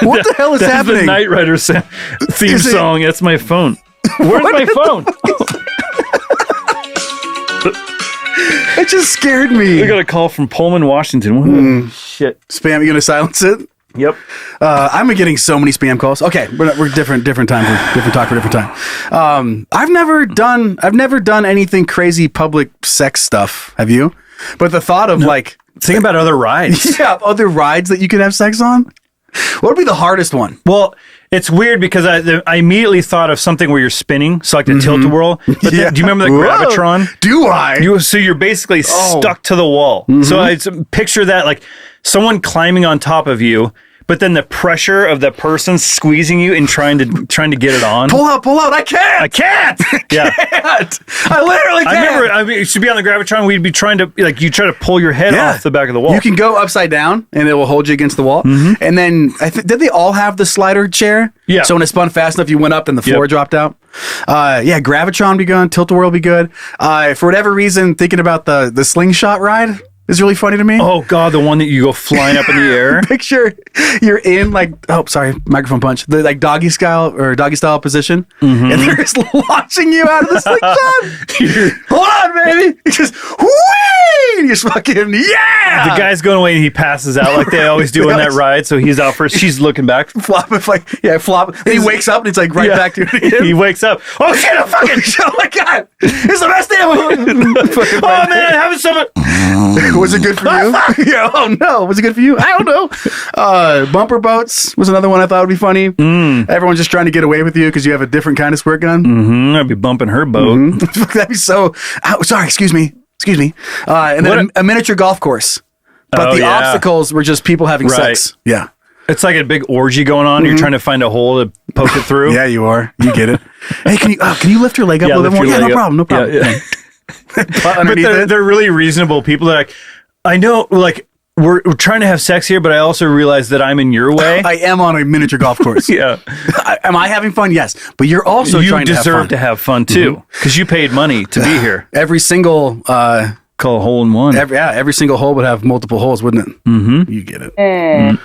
What the hell is That's happening? the Knight Rider theme Is it- song. That's my phone. Where's my phone? It just scared me. We got a call from Pullman, Washington. Shit. Spam, you gonna silence it? Yep. I'm getting so many spam calls. Okay, we're different time for different talk for different time. I've never done anything crazy public sex stuff. Have you? But the thought of like think about other rides. Yeah, other rides that you could have sex on. What would be the hardest one? Well, it's weird because I immediately thought of something where you're spinning, so like the tilt-a-whirl. But then, do you remember the Gravitron? Do I? So you're basically stuck to the wall. So I picture that like someone climbing on top of you, but then the pressure of the person squeezing you and trying to get it on. Pull out! I can't! Yeah. I literally can't! I mean, it should be on the Gravitron. We'd be trying to, like, you try to pull your head off the back of the wall. You can go upside down and it will hold you against the wall. And then, did they all have the slider chair? Yeah. So when it spun fast enough, you went up and the floor dropped out. Yeah, Gravitron be good. Tilt-a-whirl be good. For whatever reason, thinking about the slingshot ride is really funny to me. Oh, God, the one that you go flying up in the air. Picture you're in like, microphone punch, the like doggy style position, and they're just launching you out of the slingshot. Hold on, baby. You just whee! You just fucking The guy's going away and he passes out like they always do on that ride. So he's out first. She's looking back. flop. And he wakes up and it's like back to it again. He wakes up. Oh shit! I'm fucking. Oh my god! It's the best day ever. Oh man, I'm having some. Was it good for you? Yeah. Oh no. Was it good for you? I don't know. Bumper boats was another one I thought would be funny. Everyone's just trying to get away with you because you have a different kind of squirt gun. I'd be bumping her boat. That'd be so. Sorry. Excuse me. And then a miniature golf course. But the obstacles were just people having sex. Yeah. It's like a big orgy going on. You're trying to find a hole to poke it through. Yeah, you are. You get it. Hey, can you lift your leg up a little bit more? Yeah, no problem. Yeah. But they're really reasonable people. They're like, I know, like, we're trying to have sex here, but I also realize that I'm in your way. I am on a miniature golf course. Yeah. Am I having fun? Yes. But you're also trying to have fun. You deserve to have fun, too, because you paid money to be here. Every single... Call a hole in one. Every single hole would have multiple holes, wouldn't it? You get it. Yeah.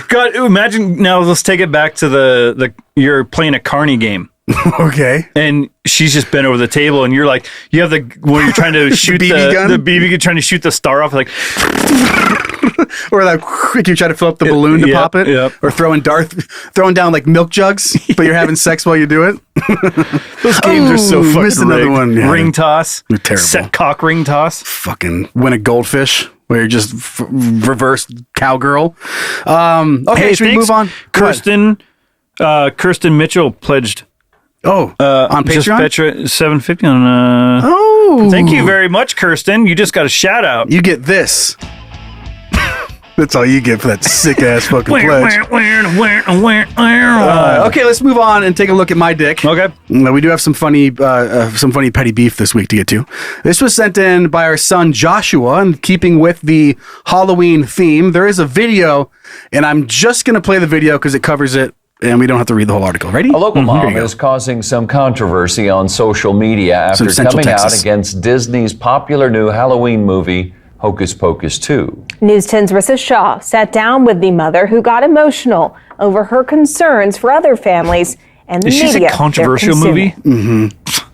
God, imagine now. Let's take it back to the you're playing a carny game. Okay. And she's just bent over the table, and you're like, you have when you're trying to shoot the BB gun? the BB gun, trying to shoot the star off, like, or like you try to fill up the balloon to pop it, or throwing down like milk jugs, but you're having sex while you do it. Those games are so fucking missed another rigged. one. Yeah. Ring toss, They're terrible. Set cock ring toss. Fucking win a goldfish where you're just reverse cowgirl. Okay, Hey, should we move on? Kirsten Mitchell pledged. On Patreon? $7.50 on. Thank you very much, Kirsten. You just got a shout out. You get this. That's all you get for that sick ass fucking pledge. Okay, let's move on and take a look at my dick. Okay. We do have some funny petty beef this week to get to. This was sent in by our son Joshua, and keeping with the Halloween theme, there is a video, and I'm just gonna play the video because it covers it, and we don't have to read the whole article. Ready? A local mom is causing some controversy on social media after coming out against Disney's popular new Halloween movie, Hocus Pocus 2. News 10's Rissa Shaw sat down with the mother who got emotional over her concerns for other families and the media. Is this a controversial movie? Mm-hmm.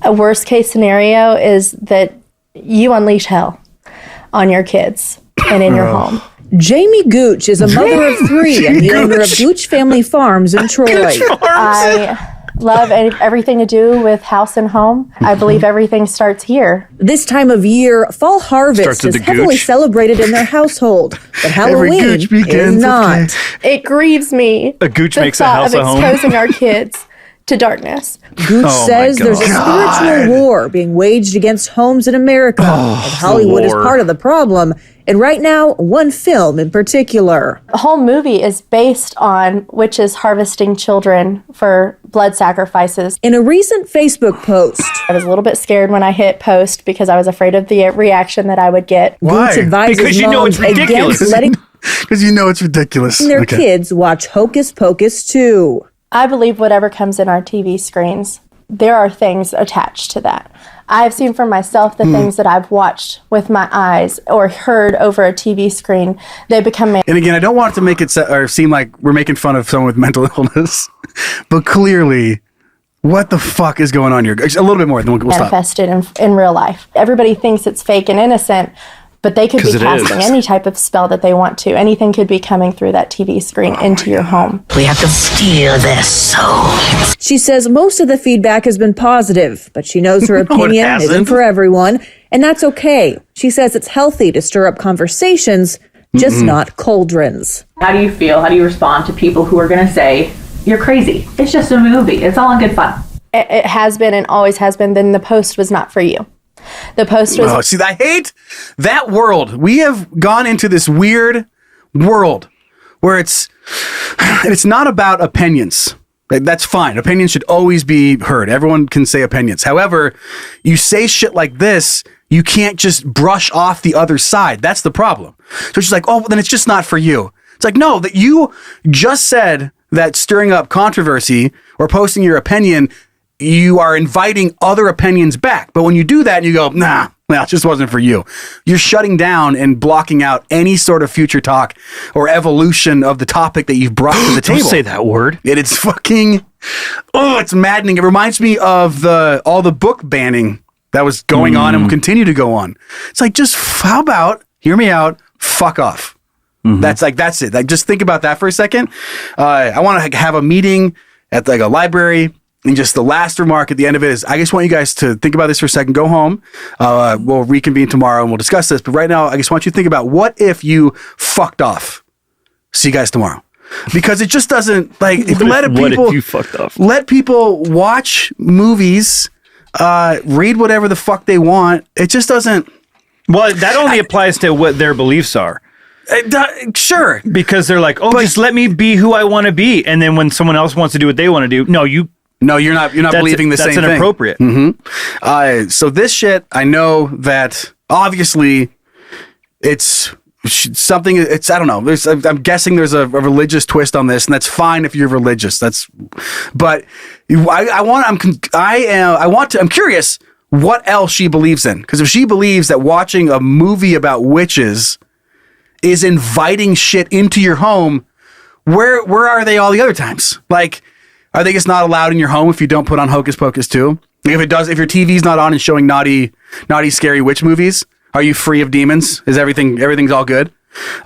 A worst case scenario is that you unleash hell on your kids and in your home. Jamie Gooch is a mother of 3 and the owner of Gooch Family Farms in Troy. I love everything to do with house and home. I believe everything starts here. This time of year, fall harvest is heavily celebrated in their household, but Halloween is not. It grieves me. A gooch makes a house a home. Exposing our kids to darkness. Gooch says there's a spiritual war being waged against homes in America, and Hollywood is part of the problem. And right now, one film in particular. The whole movie is based on witches harvesting children for blood sacrifices. In a recent Facebook post, I was a little bit scared when I hit post because I was afraid of the reaction that I would get. Gooch advises because you know it's ridiculous. Against letting Because you know it's ridiculous. Their kids watch Hocus Pocus 2. I believe whatever comes in our TV screens, there are things attached to that. I've seen for myself the things that I've watched with my eyes or heard over a TV screen. They become. And again, I don't want to make it seem like we're making fun of someone with mental illness, but clearly, what the fuck is going on here? A little bit more, then we'll stop. Manifested in real life. Everybody thinks it's fake and innocent, but they could be casting any type of spell that they want to. Anything could be coming through that TV screen into your home. We have to steal their souls. She says most of the feedback has been positive, but she knows her opinion isn't for everyone, and that's okay. She says it's healthy to stir up conversations, just not cauldrons. How do you feel? How do you respond to people who are going to say, you're crazy? It's just a movie. It's all in good fun. It has been and always has been. Then the post was not for you. The post was... see, I hate that world. We have gone into this weird world where it's not about opinions. That's fine. Opinions should always be heard. Everyone can say opinions. However, you say shit like this, you can't just brush off the other side. That's the problem. So she's like, oh, well, then it's just not for you. It's like, no, that you just said that stirring up controversy or posting your opinion, you are inviting other opinions back. But when you do that and you go, nah, it just wasn't for you, you're shutting down and blocking out any sort of future talk or evolution of the topic that you've brought to the table. Don't say that word. It's fucking, it's maddening. It reminds me of all the book banning that was going on and will continue to go on. It's like, just how about, hear me out, fuck off. That's it. Like, just think about that for a second. I want to have a meeting at like a library. And just the last remark at the end of it is, I just want you guys to think about this for a second. Go home. We'll reconvene tomorrow and we'll discuss this. But right now, I just want you to think about what if you fucked off. See you guys tomorrow. Because it just doesn't, like, if you fucked off? Let people watch movies, read whatever the fuck they want. It just doesn't. Well, that only applies to what their beliefs are. Sure. Because they're like, just let me be who I want to be. And then when someone else wants to do what they want to do, no, you're not believing the same thing. That's inappropriate. So this shit, I know that obviously it's something. It's, I don't know. I'm guessing there's a religious twist on this, and that's fine if you're religious. But I'm curious what else she believes in, because if she believes that watching a movie about witches is inviting shit into your home, where are they all the other times? Like, are they just not allowed in your home if you don't put on Hocus Pocus 2? Like, if your TV's not on and showing naughty, scary witch movies, are you free of demons? Is everything's all good?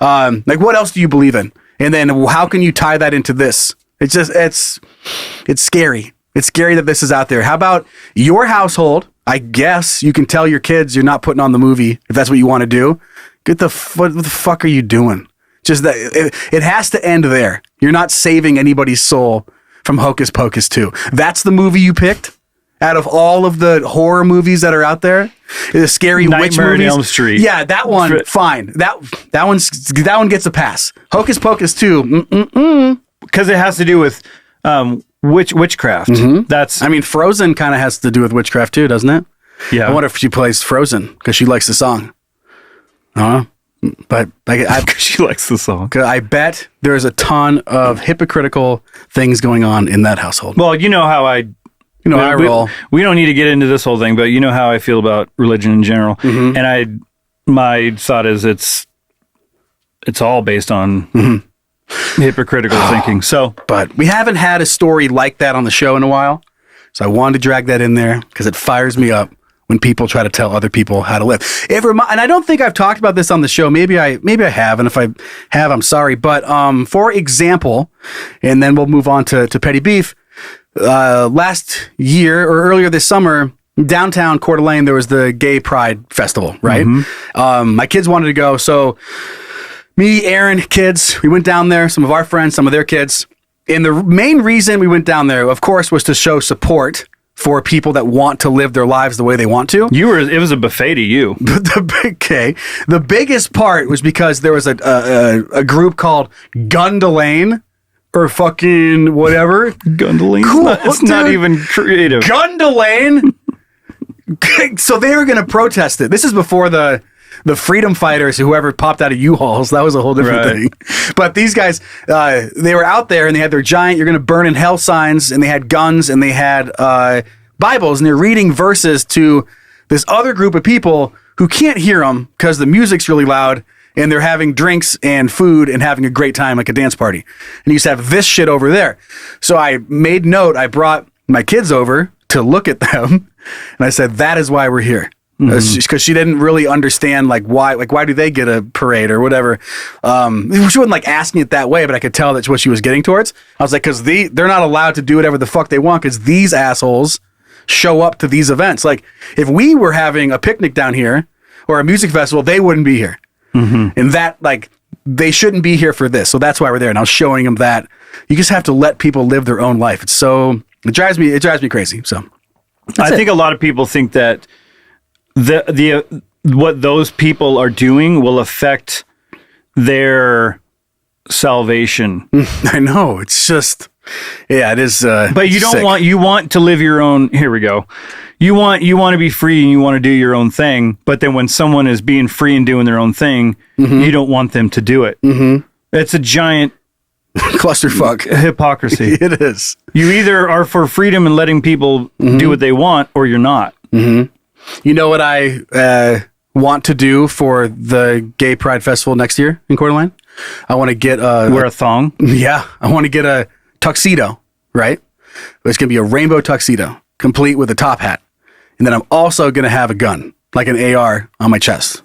Like, what else do you believe in? And then how can you tie that into this? It's just, it's scary. It's scary that this is out there. How about your household? I guess you can tell your kids you're not putting on the movie if that's what you want to do. What the fuck are you doing? Just that it has to end there. You're not saving anybody's soul from Hocus Pocus 2. That's the movie you picked, out of all of the horror movies that are out there. The scary witch Nightmare on movies. Elm Street. Yeah, that one, fine. That one gets a pass. Hocus Pocus 2. Because it has to do with witchcraft. That's. I mean, Frozen kind of has to do with witchcraft too, doesn't it? Yeah. I wonder if she plays Frozen because she likes the song. But she likes the song. I bet there's a ton of hypocritical things going on in that household. Well, you know how I roll. We don't need to get into this whole thing, but you know how I feel about religion in general. And my thought is it's all based on hypocritical thinking. So, but we haven't had a story like that on the show in a while. So I wanted to drag that in there because it fires me up when people try to tell other people how to live. And I don't think I've talked about this on the show. Maybe I have, and if I have, I'm sorry. But for example, and then we'll move on to petty beef. Last year or earlier this summer, downtown Coeur d'Alene, there was the Gay Pride Festival, right? My kids wanted to go, so me, Aaron, kids, we went down there. Some of our friends, some of their kids. And the main reason we went down there, of course, was to show support for people that want to live their lives the way they want to. It was a buffet to you. But the biggest part was because there was a group called Gundalane or fucking whatever. Gundalane? Cool. It's not even creative. Gundalane. So they were going to protest it. This is before the freedom fighters, whoever popped out of U-Hauls. That was a whole different thing. But these guys, they were out there and they had their giant, you're going to burn in hell signs, and they had guns and they had Bibles, and they're reading verses to this other group of people who can't hear them because the music's really loud, and they're having drinks and food and having a great time like a dance party. And you used to have this shit over there. So I made note, I brought my kids over to look at them, and I said, that is why we're here. Because she didn't really understand why do they get a parade or whatever. She wasn't asking it that way, but I could tell that's what she was getting towards. I was like, because they're not allowed to do whatever the fuck they want because these assholes show up to these events. Like if we were having a picnic down here or a music festival, they wouldn't be here. And that they shouldn't be here for this. So that's why we're there. And I was showing them that you just have to let people live their own life. It drives me crazy. So I think a lot of people think that the what those people are doing will affect their salvation. I know, it's just it is. But you don't you want to live your own. Here we go. You want to be free and you want to do your own thing. But then when someone is being free and doing their own thing, you don't want them to do it. It's a giant clusterfuck hypocrisy. It is. You either are for freedom and letting people do what they want, or you're not. You know what I want to do for the Gay Pride Festival next year in Coeur d'Alene? I want to get wear a thong. Yeah, I want to get a tuxedo. Right, it's gonna be a rainbow tuxedo, complete with a top hat, and then I'm also gonna have a gun, like an AR, on my chest.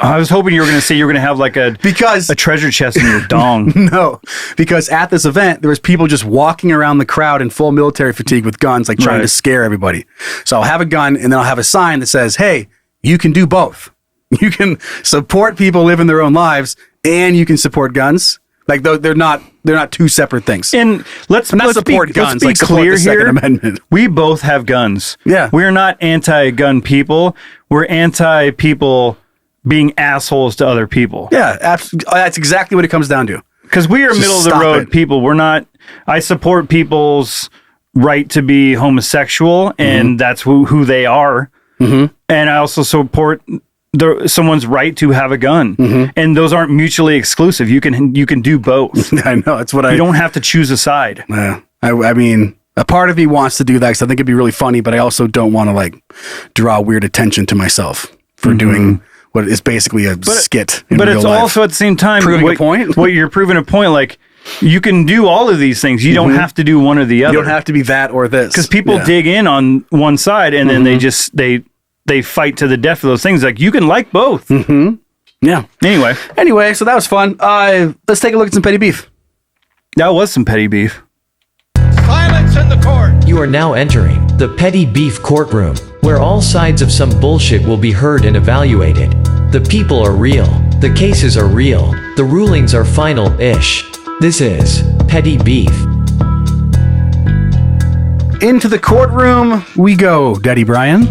I was hoping you were going to say you were going to have a treasure chest in your dong. No, because at this event, there was people just walking around the crowd in full military fatigue with guns, trying to scare everybody. So I'll have a gun, and then I'll have a sign that says, hey, you can do both. You can support people living their own lives, and you can support guns. They're not two separate things. And let's be clear here. Second Amendment. We both have guns. Yeah. We're not anti-gun people. We're anti-people being assholes to other people. Yeah, that's exactly what it comes down to. Because we are middle of the road people. We're not. I support people's right to be homosexual, and that's who they are. And I also support someone's right to have a gun, and those aren't mutually exclusive. You can do both. I know. That's what You don't have to choose a side. Yeah. I mean, a part of me wants to do that because I think it'd be really funny, but I also don't want to draw weird attention to myself for doing what is basically a skit. But it's also at the same time proving a point. What you're proving a point, you can do all of these things. You don't have to do one or the other. You don't have to be that or this. Because people dig in on one side and then they fight to the death for those things. You can like both. Yeah. Anyway, so that was fun. Let's take a look at some petty beef. That was some petty beef. Silence in the court. You are now entering the petty beef courtroom, where all sides of some bullshit will be heard and evaluated. The people are real. The cases are real. The rulings are final-ish. This is petty beef. Into the courtroom we go, Daddy Brian.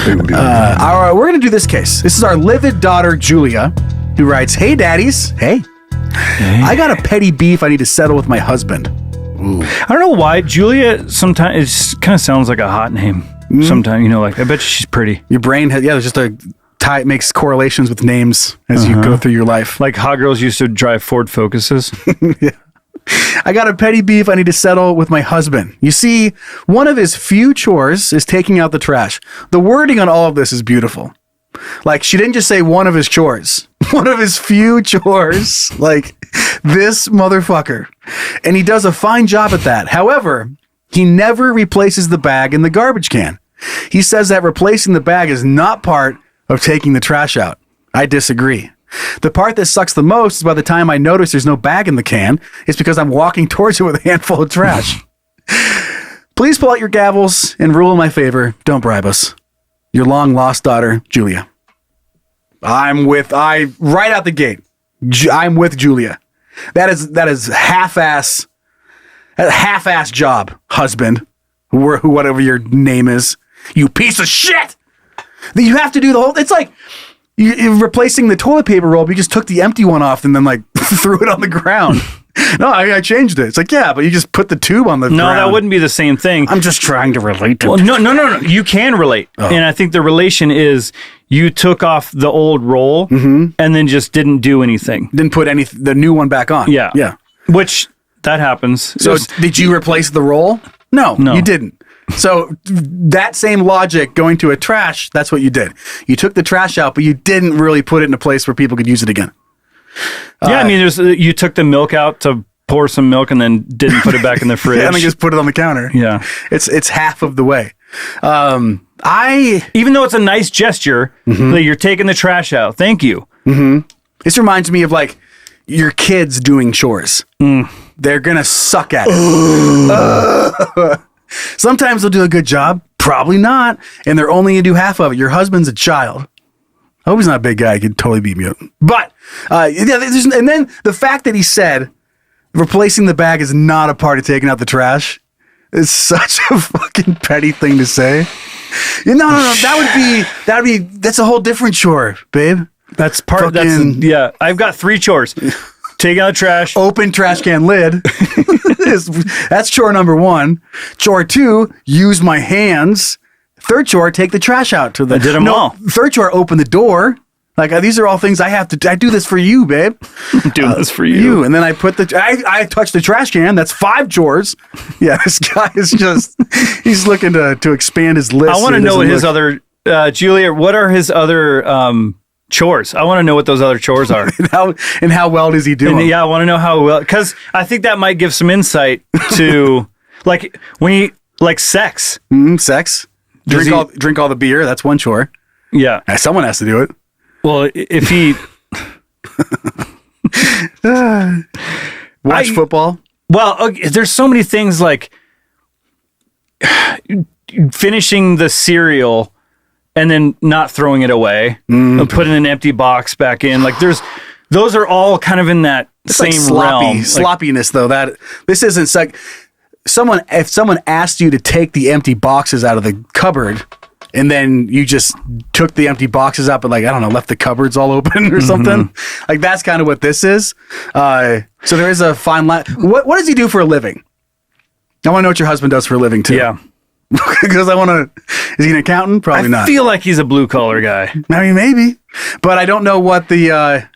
We're going to do this case. This is our livid daughter, Julia, who writes, "Hey, daddies. Hey. I got a petty beef I need to settle with my husband." Ooh. I don't know why. Julia sometimes it kind of sounds like a hot name. Sometimes, like, I bet she's pretty. Your brain has, there's just a tie, it makes correlations with names as you go through your life. Like hot girls used to drive Ford Focuses. Yeah. "I got a petty beef I need to settle with my husband. You see, one of his few chores is taking out the trash." The wording on all of this is beautiful. Like, she didn't just say one of his chores. One of his few chores. Like, this motherfucker. And he does a fine job at that. However, he never replaces the bag in the garbage can. He says that replacing the bag is not part of taking the trash out. I disagree. The part that sucks the most is by the time I notice there's no bag in the can, it's because I'm walking towards it with a handful of trash. Please pull out your gavels and rule in my favor. Don't bribe us. Your long lost daughter, Julia. Right out the gate, I'm with Julia. That is half-ass job, husband, whatever your name is. You piece of shit! You have to do the whole, it's like, you're replacing the toilet paper roll, but you just took the empty one off and then threw it on the ground. No, I changed it. It's like, yeah, but you just put the tube on the ground. No, that wouldn't be the same thing. I'm just trying to relate to it. No. You can relate. Oh. And I think the relation is you took off the old roll and then just didn't do anything. Didn't put the new one back on. Yeah. Yeah. Which, that happens. So did you replace the roll? No, you didn't. So that same logic going to a trash, that's what you did. You took the trash out, but you didn't really put it in a place where people could use it again. Yeah, I mean, you took the milk out to pour some milk and then didn't put it back in the fridge. And then just put it on the counter. Yeah. It's half of the way. Even though it's a nice gesture that you're taking the trash out. Thank you. This reminds me of like your kids doing chores. They're going to suck at it. Sometimes they'll do a good job. Probably not. And they're only going to do half of it. Your husband's a child. I hope he's not a big guy. He could totally beat me up. But, and then the fact that he said replacing the bag is not a part of taking out the trash is such a fucking petty thing to say. No. That's a whole different chore, babe. That's part, I've got 3 chores. Take out the trash. Open trash can lid. That's chore number 1. Chore 2, use my hands. Third chore, take the trash out to the... I did them all. Third chore, open the door. Like, these are all things I have to... I do this for you, babe. I'm doing this for you. And then I put I touch the trash can. That's 5 chores. Yeah, this guy is just... He's looking to expand his list. I want to know what his other... Julia, what are his other chores? I want to know what those other chores are. and how well does he do them? Yeah, I want to know how well... Because I think that might give some insight to... like, when he... Like, sex. Sex? Drink all the beer. That's one chore. Yeah. Someone has to do it. Well, if he... Watch football. Well, okay, there's so many things like finishing the cereal and then not throwing it away, putting an empty box back in. Like those are all kind of in that same realm. Sloppiness, though. That this isn't like... If someone asked you to take the empty boxes out of the cupboard and then you just took the empty boxes out, but left the cupboards all open or something, like that's kind of what this is. So there is a fine line. What does he do for a living? I want to know what your husband does for a living too. Yeah. Because is he an accountant? Probably not. I feel like he's a blue collar guy. I mean, maybe, but I don't know what the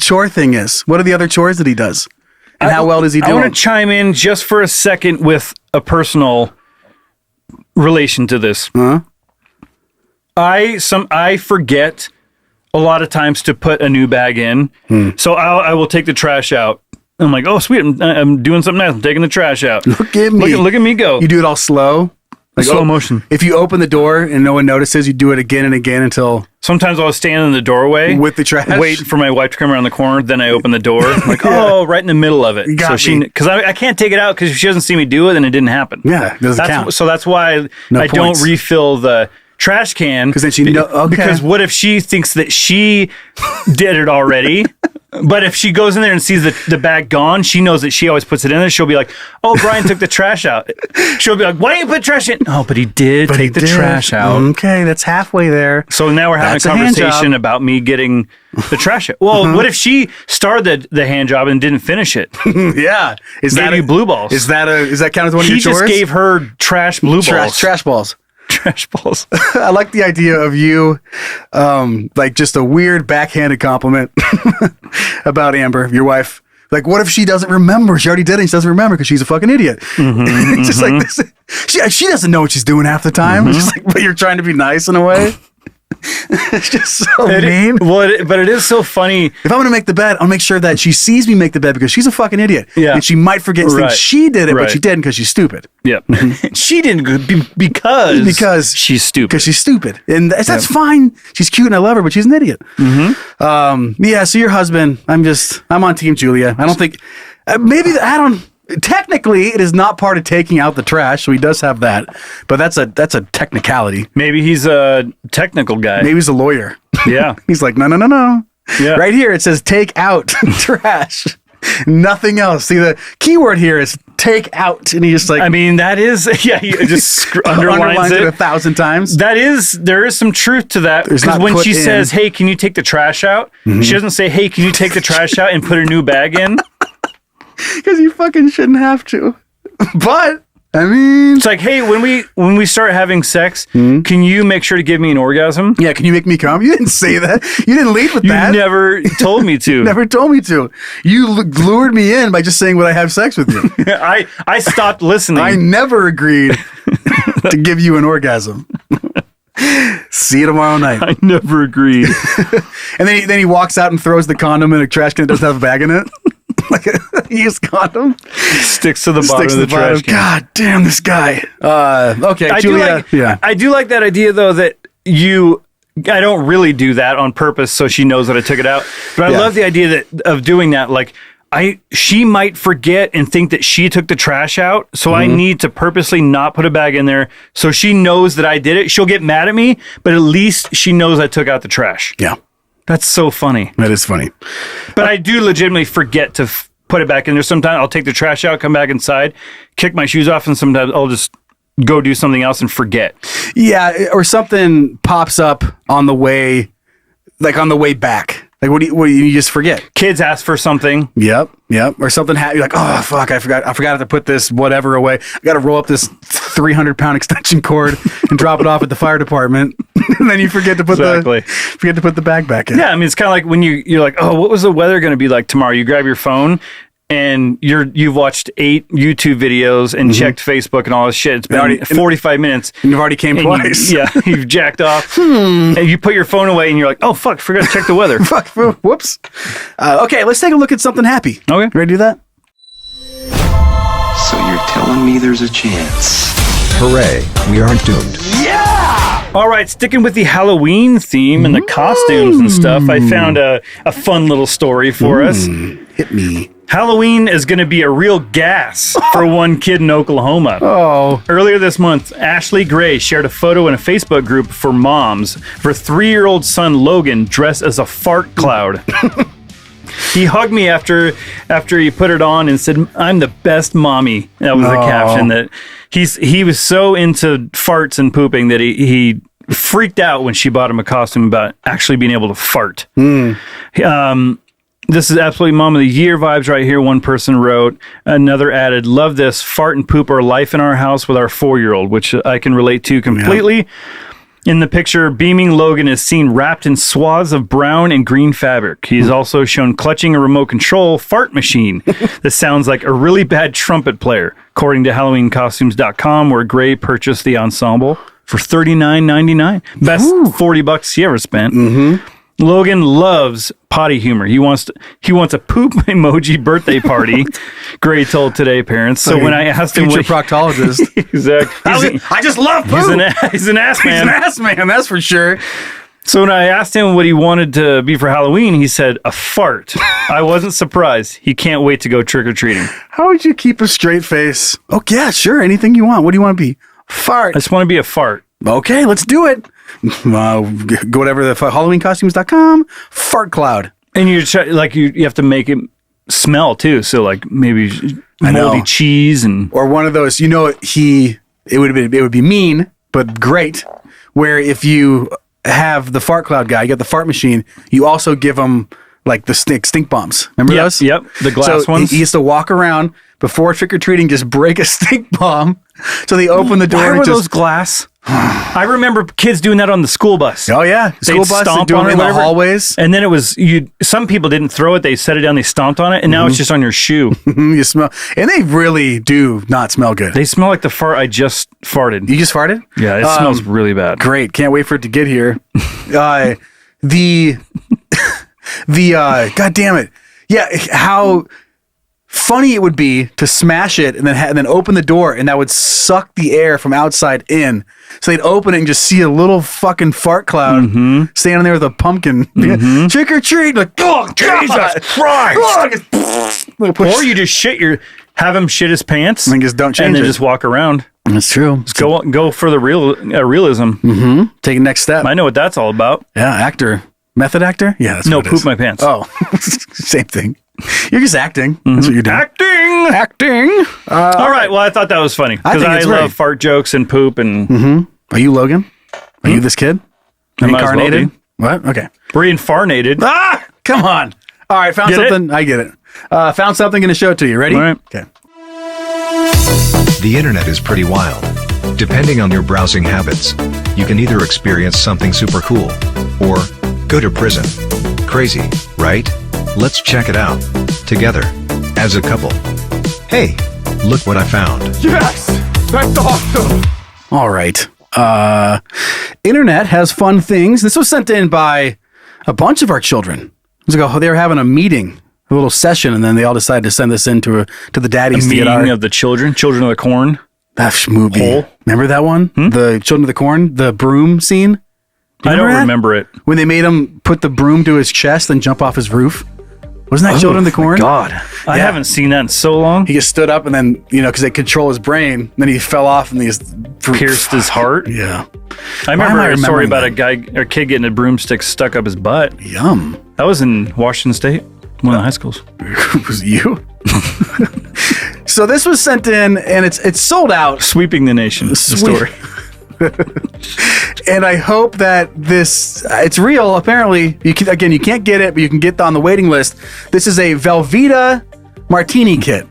chore thing is. What are the other chores that he does? And how well does he do? I want to chime in just for a second with a personal relation to this. I forget a lot of times to put a new bag in. So I will take the trash out. I'm like, oh, sweet. I'm doing something nice. I'm taking the trash out. Look at me. Look at me go. You do it all slow. Like slow motion. If you open the door and no one notices, you do it again and again until... Sometimes I'll stand in the doorway. With the trash? Wait for my wife to come around the corner. Then I open the door. I'm like, right in the middle of it. Because I can't take it out because if she doesn't see me do it, then it didn't happen. Yeah, it doesn't count. So that's why don't refill the trash can. Because then she knows... Okay. Because what if she thinks that she did it already? But if she goes in there and sees the bag gone, she knows that she always puts it in there. She'll be like, "Oh, Brian took the trash out." She'll be like, "Why didn't you put trash in?" Oh, but he did take the trash out. Okay, that's halfway there. So now we're having a conversation about me getting the trash out. Well, what if she started the hand job and didn't finish it? Yeah, Is that you blue balls? Is that count as one of your chores? He just gave her trash blue balls. Trash balls. Trash balls. I like the idea of you, like just a weird backhanded compliment about Amber, your wife. Like, what if she doesn't remember? She already did it. And she doesn't remember because she's a fucking idiot. Just like this. She doesn't know what she's doing half the time. It's just like, but you're trying to be nice in a way. It's just so mean. But it is so funny. If I'm going to make the bed, I'll make sure that she sees me make the bed because she's a fucking idiot. Yeah. And she might forget to think she did it, but she didn't because she's stupid. Yep. She didn't because she's stupid. Because she's stupid. And that's fine. She's cute and I love her, but she's an idiot. Yeah, so your husband, I'm on Team Julia. I don't think, technically, it is not part of taking out the trash, so he does have that. But that's a technicality. Maybe he's a technical guy. Maybe he's a lawyer. Yeah. He's like, no. Yeah. Right here, it says take out trash. Nothing else. See, the keyword here is take out. And he just like... I mean, that is... Yeah, he just underlines it 1,000 times. There is some truth to that. Because when she says, hey, can you take the trash out? She doesn't say, hey, can you take the trash out and put a new bag in? Because you fucking shouldn't have to. But, I mean... It's like, hey, when we start having sex, can you make sure to give me an orgasm? Yeah, can you make me come? You didn't say that. You didn't lead with that. You never told me to. Never told me to. You lured me in by just saying, would I have sex with you? I stopped listening. I never agreed to give you an orgasm. See you tomorrow night. I never agreed. And then he walks out and throws the condom in a trash can that doesn't have a bag in it. Like a used condom. Sticks to the bottom of the trash can. God damn this guy. Okay, Julia. I do like that idea, though, that I don't really do that on purpose so she knows that I took it out. But I love the idea of doing that. Like, she might forget and think that she took the trash out, so I need to purposely not put a bag in there so she knows that I did it. She'll get mad at me, but at least she knows I took out the trash. Yeah. That's so funny. That is funny. But I do legitimately forget to put it back in there. Sometimes I'll take the trash out, come back inside, kick my shoes off, and sometimes I'll just go do something else and forget. Yeah, or something pops up on the way back. Like, what do you just forget? Kids ask for something. Yep. Or something you're like, oh, fuck, I forgot to put this whatever away. I got to roll up this 300-pound extension cord and drop it off at the fire department. And then you forget to put the bag back in. Yeah, I mean, it's kind of like when you're like, oh, what was the weather going to be like tomorrow? You grab your phone and you've watched 8 YouTube videos and checked Facebook and all this shit. It's been already 45 minutes. And you've already came twice. You've jacked off. And you put your phone away and you're like, oh, fuck, forgot to check the weather. Whoops. Okay, let's take a look at something happy. Okay. Ready to do that? So you're telling me there's a chance. Hooray, we aren't doomed. All right, sticking with the Halloween theme and the costumes and stuff, I found a fun little story for us. Hit me. Halloween is going to be a real gas for one kid in Oklahoma. Oh. Earlier this month, Ashley Gray shared a photo in a Facebook group for moms of her 3-year-old son Logan dressed as a fart cloud. He hugged me after he put it on and said, "I'm the best mommy." That was the caption. That he was so into farts and pooping that he freaked out when she bought him a costume about actually being able to fart. This is absolutely mom of the year vibes right here. One person wrote. Another added, "Love this. Fart and poop are life in our house with our 4-year-old," which I can relate to completely. Yeah. In the picture, beaming Logan is seen wrapped in swaths of brown and green fabric. He's also shown clutching a remote control fart machine that sounds like a really bad trumpet player, according to HalloweenCostumes.com, where Gray purchased the ensemble for $39.99. Best $40 he ever spent. Logan loves potty humor. He wants a poop emoji birthday party. Gray told Today parents. So when I asked him, future proctologist, exactly, I just love poop. He's an ass man. He's an ass man. That's for sure. So when I asked him what he wanted to be for Halloween, he said a fart. I wasn't surprised. He can't wait to go trick or treating. How would you keep a straight face? Oh yeah, sure. Anything you want. What do you want to be? Fart. I just want to be a fart. Okay, let's do it. Go whatever the HalloweenCostumes.com. Fart cloud. And you have to make it smell too. So like maybe moldy cheese or one of those. It would be mean but great. Where if you have the fart cloud guy, you got the fart machine. You also give him like the stink bombs. Remember those? Yep, the glass ones. He used to walk around before trick or treating, just break a stink bomb. So they open the door. Why were those glass? I remember kids doing that on the school bus. Oh yeah, School bus stomp on it in the hallways. And then it was some people didn't throw it; they set it down, they stomped on it, and now it's just on your shoe. You smell, and they really do not smell good. They smell like the fart I just farted. You just farted? Yeah, it smells really bad. Great, can't wait for it to get here. God damn it! Yeah, how funny it would be to smash it and then open the door, and that would suck the air from outside in. So they'd open it and just see a little fucking fart cloud standing there with a pumpkin. Trick or treat, like, oh Jesus Christ! Or you just have him shit his pants and just don't change and then it. just walk around. That's true. Just go for the realism. Take a next step. I know what that's all about. Yeah, method actor. Yeah, that's no what it poop is. my pants. Oh, same thing. You're just acting. That's what you're doing. Acting. All right. Well, I thought that was funny because I love fart jokes and poop and. Are you Logan? Are you this kid? Reincarnated? Well what? Okay. Reinfarnated. Ah, come on. All right. Found something. I get it. Found something. Going to show it to you. Ready? All right. Okay. The internet is pretty wild. Depending on your browsing habits, you can either experience something super cool or go to prison. Crazy, right? Let's check it out together as a couple. Hey, look what I found. Yes, that's awesome. All right. Internet has fun things. This was sent in by a bunch of our children. It was like they were having a meeting, a little session, and then they all decided to send this in to the daddies. A meeting of the children of the corn. That movie. Remember that one? The Children of the Corn, the broom scene. I don't remember it. When they made him put the broom to his chest and jump off his roof. Wasn't that Children of the Corn? God, I haven't seen that in so long. He just stood up and then, because they control his brain, then he fell off and he just pierced his heart. Yeah. I remember a story about a kid getting a broomstick stuck up his butt. Yum. That was in Washington State, one of the high schools. Was it you? So this was sent in and it's sold out. Sweeping the nation. The story. And I hope that it's real. Apparently, you can't get it, but you can get on the waiting list. This is a Velveeta martini kit.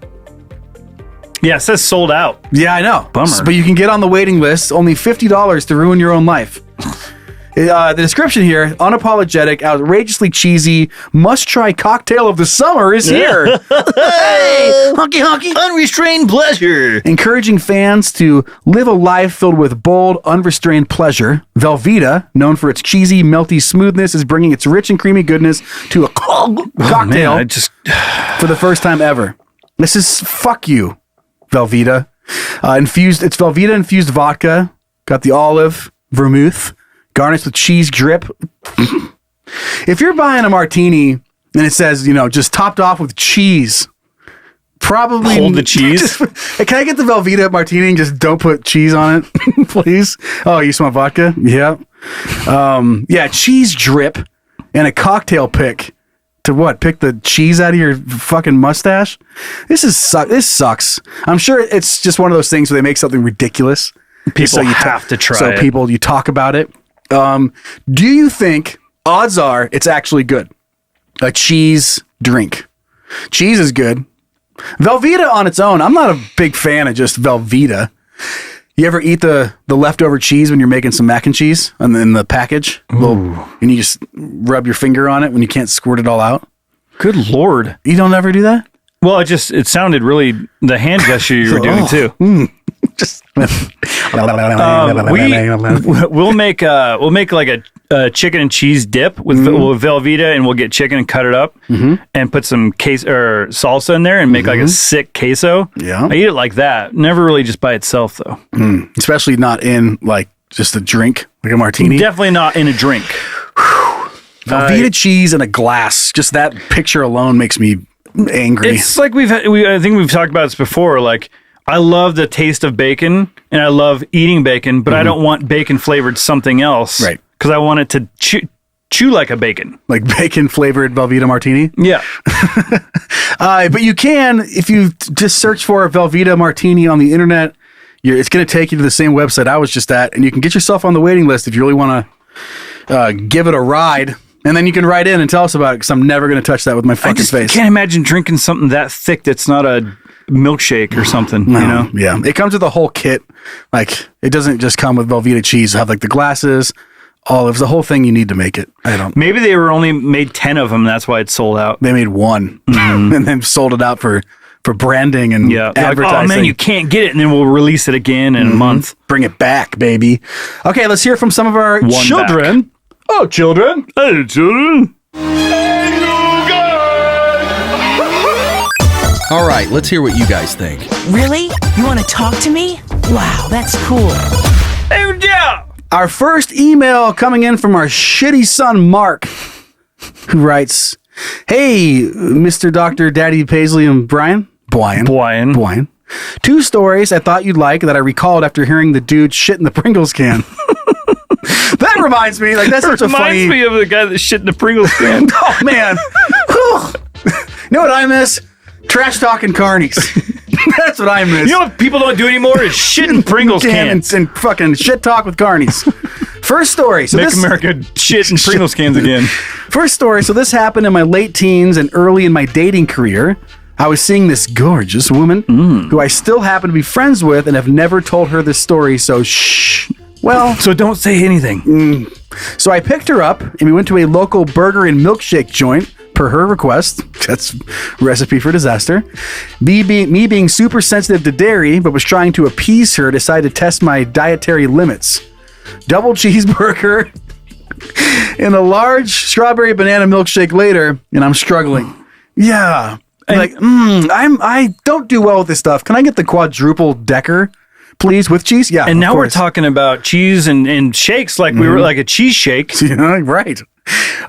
Yeah, it says sold out. Yeah, I know. Bummer. But you can get on the waiting list. Only $50 to ruin your own life. The description here: unapologetic, outrageously cheesy, must-try cocktail of the summer is here. Hey, honky honky, unrestrained pleasure. Encouraging fans to live a life filled with bold, unrestrained pleasure. Velveeta, known for its cheesy, melty smoothness, is bringing its rich and creamy goodness to a cocktail for the first time ever. This is fuck you, Velveeta. It's Velveeta infused vodka. Got the olive, vermouth. Garnished with cheese drip. If you're buying a martini and it says, just topped off with cheese, probably hold the cheese. Can I get the Velveeta martini and just don't put cheese on it, please? Oh, you smell vodka? Yeah. Cheese drip and a cocktail pick to what? Pick the cheese out of your fucking mustache? This sucks. I'm sure it's just one of those things where they make something ridiculous. People have to try it. So people, you talk about it. Do you think odds are it's actually good? A cheese drink. Cheese is good. Velveeta on its own, I'm not a big fan of just Velveeta. You ever eat the leftover cheese when you're making some mac and cheese and in the package? And you just rub your finger on it when you can't squirt it all out? Good Lord. You don't ever do that? Well, it sounded really, the hand gesture you were doing too. Just we'll make like a chicken and cheese dip with Velveeta, and we'll get chicken and cut it up and put some queso or salsa in there and make like a sick queso. Yeah, I eat it like that. Never really just by itself though. Especially not in like just a drink, like a martini. Definitely not in a drink. Velveeta cheese in a glass. Just that picture alone makes me angry. It's like I think we've talked about this before. Like, I love the taste of bacon and I love eating bacon, but I don't want bacon flavored something else. Right. Because I want it to chew like a bacon. Like bacon flavored Velveeta martini? Yeah. But you can, if you just search for Velveeta martini on the internet, it's going to take you to the same website I was just at, and you can get yourself on the waiting list if you really want to give it a ride. And then you can write in and tell us about it, because I'm never going to touch that with my fucking face. I can't imagine drinking something that thick that's not a milkshake or something, No, you know? Yeah. It comes with a whole kit. Like, it doesn't just come with Velveeta cheese. It'll have like the glasses, olives, the whole thing you need to make it. Maybe they were only made 10 of them. That's why it sold out. They made one and then sold it out for branding and advertising. Like, oh man, you can't get it, and then we'll release it again in a month. Bring it back, baby. Okay, let's hear from some of our children. Back. Oh, children. Hey, children. All right, let's hear what you guys think. Really? You want to talk to me? Wow, that's cool. Hey, yeah. Our first email coming in from our shitty son, Mark, who writes, "Hey, Mr. Dr. Daddy Paisley and Brian. 2 stories I thought you'd like that I recalled after hearing the dude shit in the Pringles can." That reminds me, like, that's such a funny... Reminds me of the guy that shit in the Pringles can. Oh, man. You know what I miss? Trash talking carnies. That's what I miss. You know what people don't do anymore is shit in Pringles cans. And fucking shit talk with carnies. First story. Make America shit in Pringles cans again. First story. So this happened in my late teens and early in my dating career. I was seeing this gorgeous woman who I still happen to be friends with and have never told her this story, so shh. Well, so don't say anything. So I picked her up and we went to a local burger and milkshake joint per her request. That's recipe for disaster. Me being super sensitive to dairy, but was trying to appease her, decided to test my dietary limits. Double cheeseburger and a large strawberry banana milkshake later, and I'm struggling. Yeah. I don't do well with this stuff. Can I get the quadruple decker, please, with cheese? Yeah. And now we're talking about cheese and shakes like we were like a cheese shake. Yeah, right.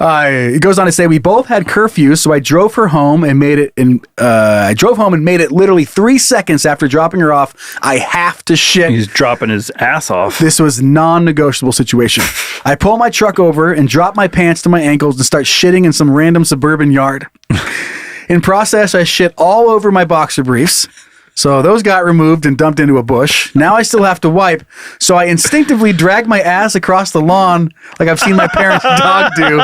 It goes on to say we both had curfews, so I drove her home and made it. Literally 3 seconds after dropping her off. I have to shit. He's dropping his ass off. This was non-negotiable situation. I pull my truck over and drop my pants to my ankles and start shitting in some random suburban yard. In process, I shit all over my boxer briefs. So those got removed and dumped into a bush. Now I still have to wipe. So I instinctively drag my ass across the lawn like I've seen my parents' dog do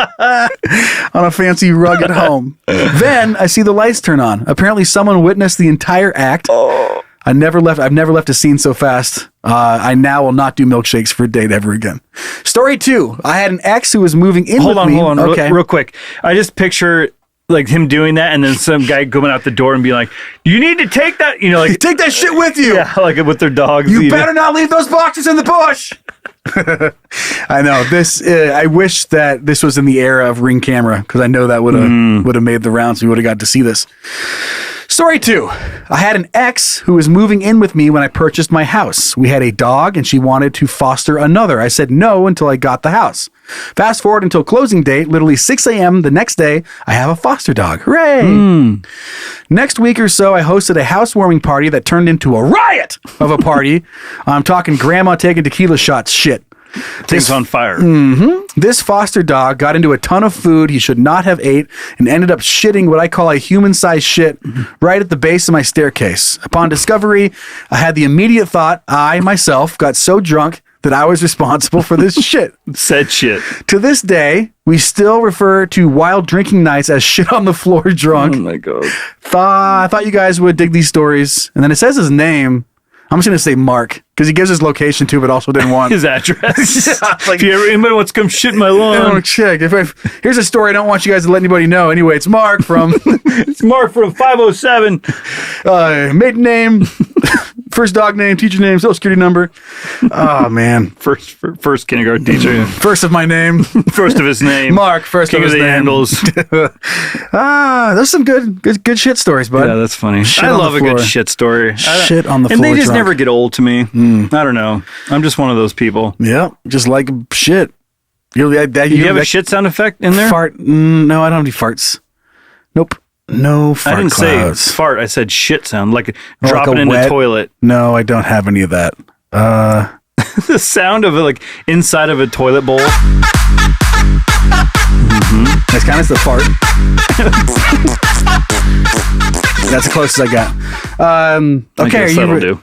on a fancy rug at home. Then I see the lights turn on. Apparently someone witnessed the entire act. I've never left a scene so fast. I now will not do milkshakes for a date ever again. Story 2. I had an ex who was moving in with me. Hold on. Okay. Real quick. I just picture like him doing that, and then some guy going out the door and being like, "You need to take that, like take that shit with you." Yeah, like with their dogs. You better not leave those boxes in the bush. I know this. I wish that this was in the era of Ring camera, because I know that would have made the rounds. We would have got to see this. Story 2. I had an ex who was moving in with me when I purchased my house. We had a dog and she wanted to foster another. I said no until I got the house. Fast forward until closing date, literally 6 a.m. the next day, I have a foster dog. Hooray! Next week or so, I hosted a housewarming party that turned into a riot of a party. I'm talking grandma taking tequila shots shit. Things on fire. This foster dog got into a ton of food he should not have ate and ended up shitting what I call a human-sized shit right at the base of my staircase. Upon discovery, I had the immediate thought I, myself, got so drunk that I was responsible for this shit. Said shit. To this day, we still refer to wild drinking nights as shit on the floor drunk. Oh my God. I thought you guys would dig these stories. And then it says his name. I'm just going to say Mark, because he gives his location too, but also didn't want his address. If anybody wants to come shit in my lawn, check. Here's a story I don't want you guys to let anybody know. Anyway, it's Mark from 507. Maiden name, first dog name, teacher name, social security number. Oh man, first kindergarten teacher. First of my name, first of his name. Mark, first King of his the name. handles. There's some good shit stories, bud. Yeah, that's funny. Shit I on love the a good floor. shit story. Shit on the and floor. And they just drunk. never get old to me. I don't know. I'm just one of those people. Yeah, just like shit. You have a shit sound effect in there? Fart? No, I don't have any farts. Nope. No fart I didn't clouds. say fart. I said shit sound, like Oh, dropping like a in wet- the toilet. No, I don't have any of that. The sound of it, like inside of a toilet bowl. That's kind of the fart. That's the closest I got. Okay, I guess that'll do.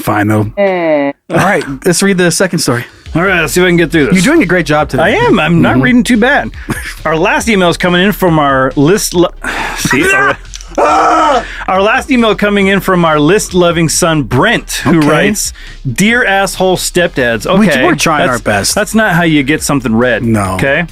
Fine though. All right, let's read the second story. All right, let's see if I can get through this. You're doing a great job today. I am. I'm not reading too bad. Our last email is coming in from our list. Our last email coming in from our list-loving son, Brent, who writes, "Dear asshole stepdads." Okay, we're trying our best. That's not how you get something read. No. Okay.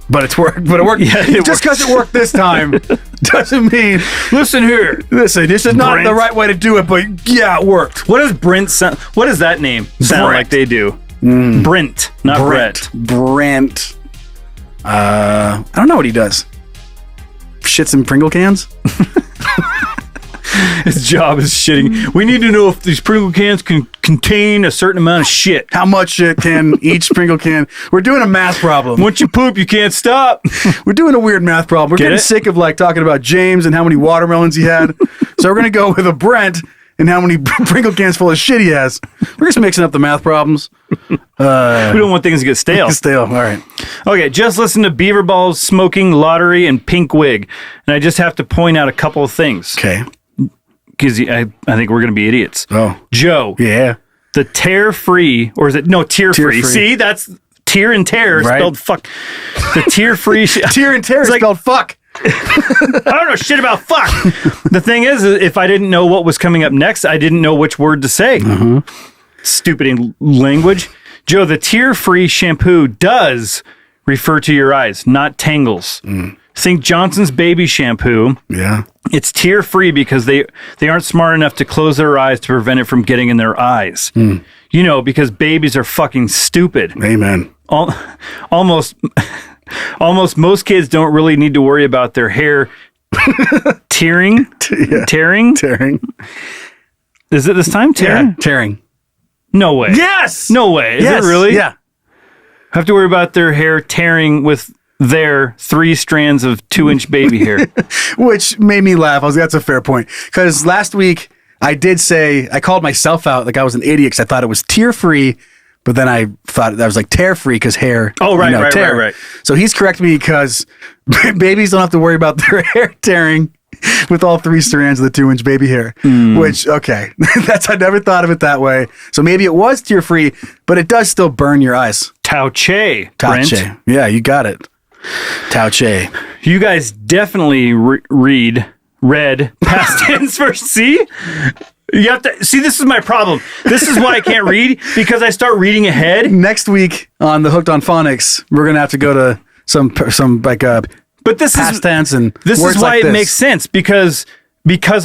But it's worked. But it worked. Yeah, just because it worked this time doesn't mean. Listen here. Listen, this is not the right way to do it, but yeah, it worked. What does Brent sound? What does that name sound like they do? Brent, not Brett. Brent. I don't know what he does. Shits in Pringle cans. His job is shitting. We need to know if these Pringle cans can contain a certain amount of shit. How much shit can each Pringle can? We're doing a math problem. Once you poop, you can't stop. We're doing a weird math problem. We're getting sick of talking about James and how many watermelons he had. So we're gonna go with a Brent and how many Pringle cans full of shit he has. We're just mixing up the math problems. We don't want things to get stale. All right. Okay, just listen to Beaver Balls, Smoking, Lottery, and Pink Wig. And I just have to point out a couple of things. Okay. Because I think we're going to be idiots. Oh. Joe. Yeah. The tear-free, or is it, no, tear-free. See, that's tear and tear spelled fuck. The tear-free. Tear and tear spelled fuck. I don't know shit about fuck. The thing is, if I didn't know what was coming up next, I didn't know which word to say. Stupid language. Joe, the tear-free shampoo does refer to your eyes, not tangles. Think Johnson's baby shampoo. Yeah. It's tear-free because they aren't smart enough to close their eyes to prevent it from getting in their eyes. You know, because babies are fucking stupid. Amen. Almost most kids don't really need to worry about their hair tearing. Is it this time? Tearing? Yeah, tearing. No way. Yes! No way. Is it really? Yeah. Have to worry about their hair tearing with their 3 strands of 2-inch baby hair. Which made me laugh. That's a fair point. Because last week, I did say, I called myself out like I was an idiot because I thought it was tear-free, but then I thought that was like tear-free because hair. Oh, right, right. So he's correcting me because babies don't have to worry about their hair tearing with all 3 strands of the 2-inch baby hair. Which, okay, I never thought of it that way. So maybe it was tear-free, but it does still burn your eyes. Tauche. Tauche. Yeah, you got it. Tauche. You guys definitely read past tense first. See? You have to see. This is my problem. This is why I can't read, because I start reading ahead. Next week on the Hooked on Phonics, we're gonna have to go to some like but this past is tense and this words is why like it makes sense because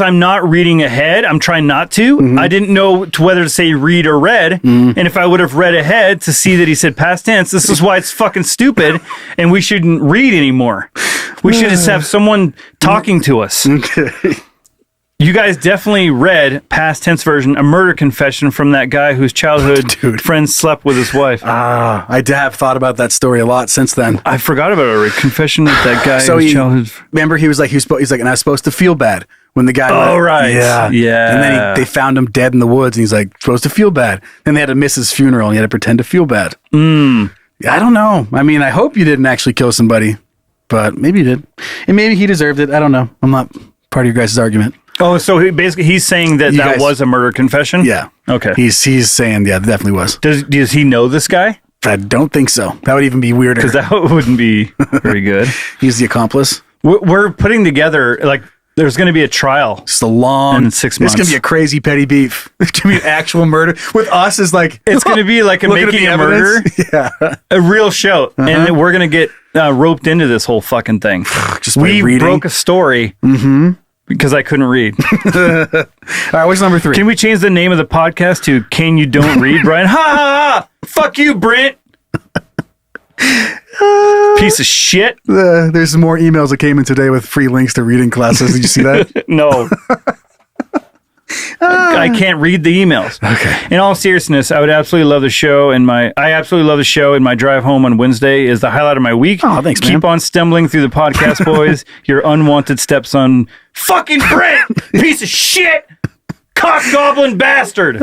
I'm not reading ahead. I'm trying not to. I didn't know whether to say read or read, and if I would have read ahead to see that he said past tense, this is why it's fucking stupid, and we shouldn't read anymore. We should just have someone talking to us. Okay. You guys definitely read past tense version, a murder confession from that guy whose childhood friend slept with his wife. I have thought about that story a lot since then. I forgot about it already. Confession with that guy whose childhood. Remember, he's like, and I was supposed to feel bad when the guy. Oh, right. Yeah. Yeah. And then they found him dead in the woods, and he's like, supposed to feel bad. Then they had to miss his funeral, and he had to pretend to feel bad. I don't know. I mean, I hope you didn't actually kill somebody, but maybe you did. And maybe he deserved it. I don't know. I'm not part of your guys' argument. Oh, so he's saying that was a murder confession? Yeah. Okay. He's saying, yeah, it definitely was. Does he know this guy? I don't think so. That would even be weirder. Because that wouldn't be very good. He's the accomplice. We're putting together, there's going to be a trial. It's a long... in 6 months. It's going to be a crazy petty beef. It's going to be an actual murder. With us is like... It's going to be like a making a murder. Yeah. A real show. And we're going to get roped into this whole fucking thing. Just by reading. We broke a story. Because I couldn't read. All right, what's number 3? Can we change the name of the podcast to Can You Don't Read, Brian? Ha ha ha! Fuck you, Brent! Piece of shit. There's some more emails that came in today with free links to reading classes. Did you see that? No. I can't read the emails. Okay. In all seriousness, I would absolutely love the show, and I absolutely love the show. And my drive home on Wednesday is the highlight of my week. Oh, thanks, man. Keep on stumbling through the podcast, boys. Your unwanted stepson, fucking Brent, piece of shit, cock goblin bastard.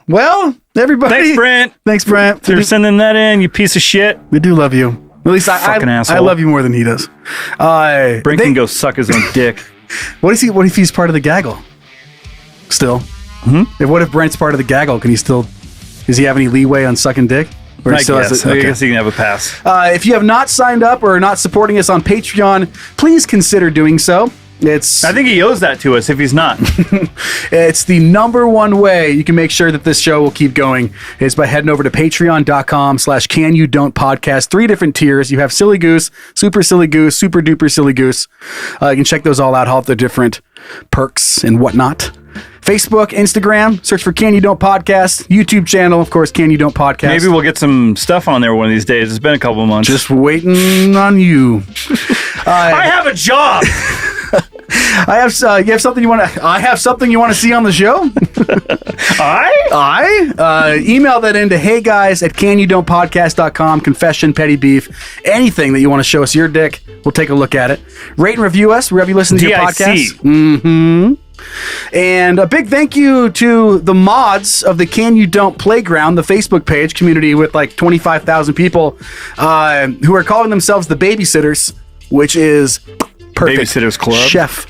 Well, everybody. Thanks, Brent. Thanks, Brent. For sending that in, you piece of shit. We do love you. At least I love you more than he does. Brink can go suck his own dick. What if he's part of the gaggle? Still, what if Brent's part of the gaggle? Can he still? Does he have any leeway on sucking dick? Or I guess he can have a pass. If you have not signed up or are not supporting us on Patreon, please consider doing so. I think he owes that to us if he's not. It's the number one way you can make sure that this show will keep going is by heading over to patreon.com/canyoudon'tpodcast. 3 different tiers. You have Silly Goose, Super Duper Silly Goose. You can check those all out, all the different perks and whatnot. Facebook, Instagram, search for Can You Don't Podcast. YouTube channel, of course, Can You Don't Podcast. Maybe we'll get some stuff on there one of these days. It's been a couple of months. Just waiting on you. I have a job. I have something you want to see on the show? Email that into heyguys@canyoudon'tpodcast.com. Confession, petty beef, anything that you want to show us your dick, we'll take a look at it. Rate and review us wherever you listen to your podcast. And a big thank you to the mods of the Can You Don't Playground, the Facebook page community with like 25,000 people who are calling themselves the Babysitters, which is perfect. Babysitters Club. Chef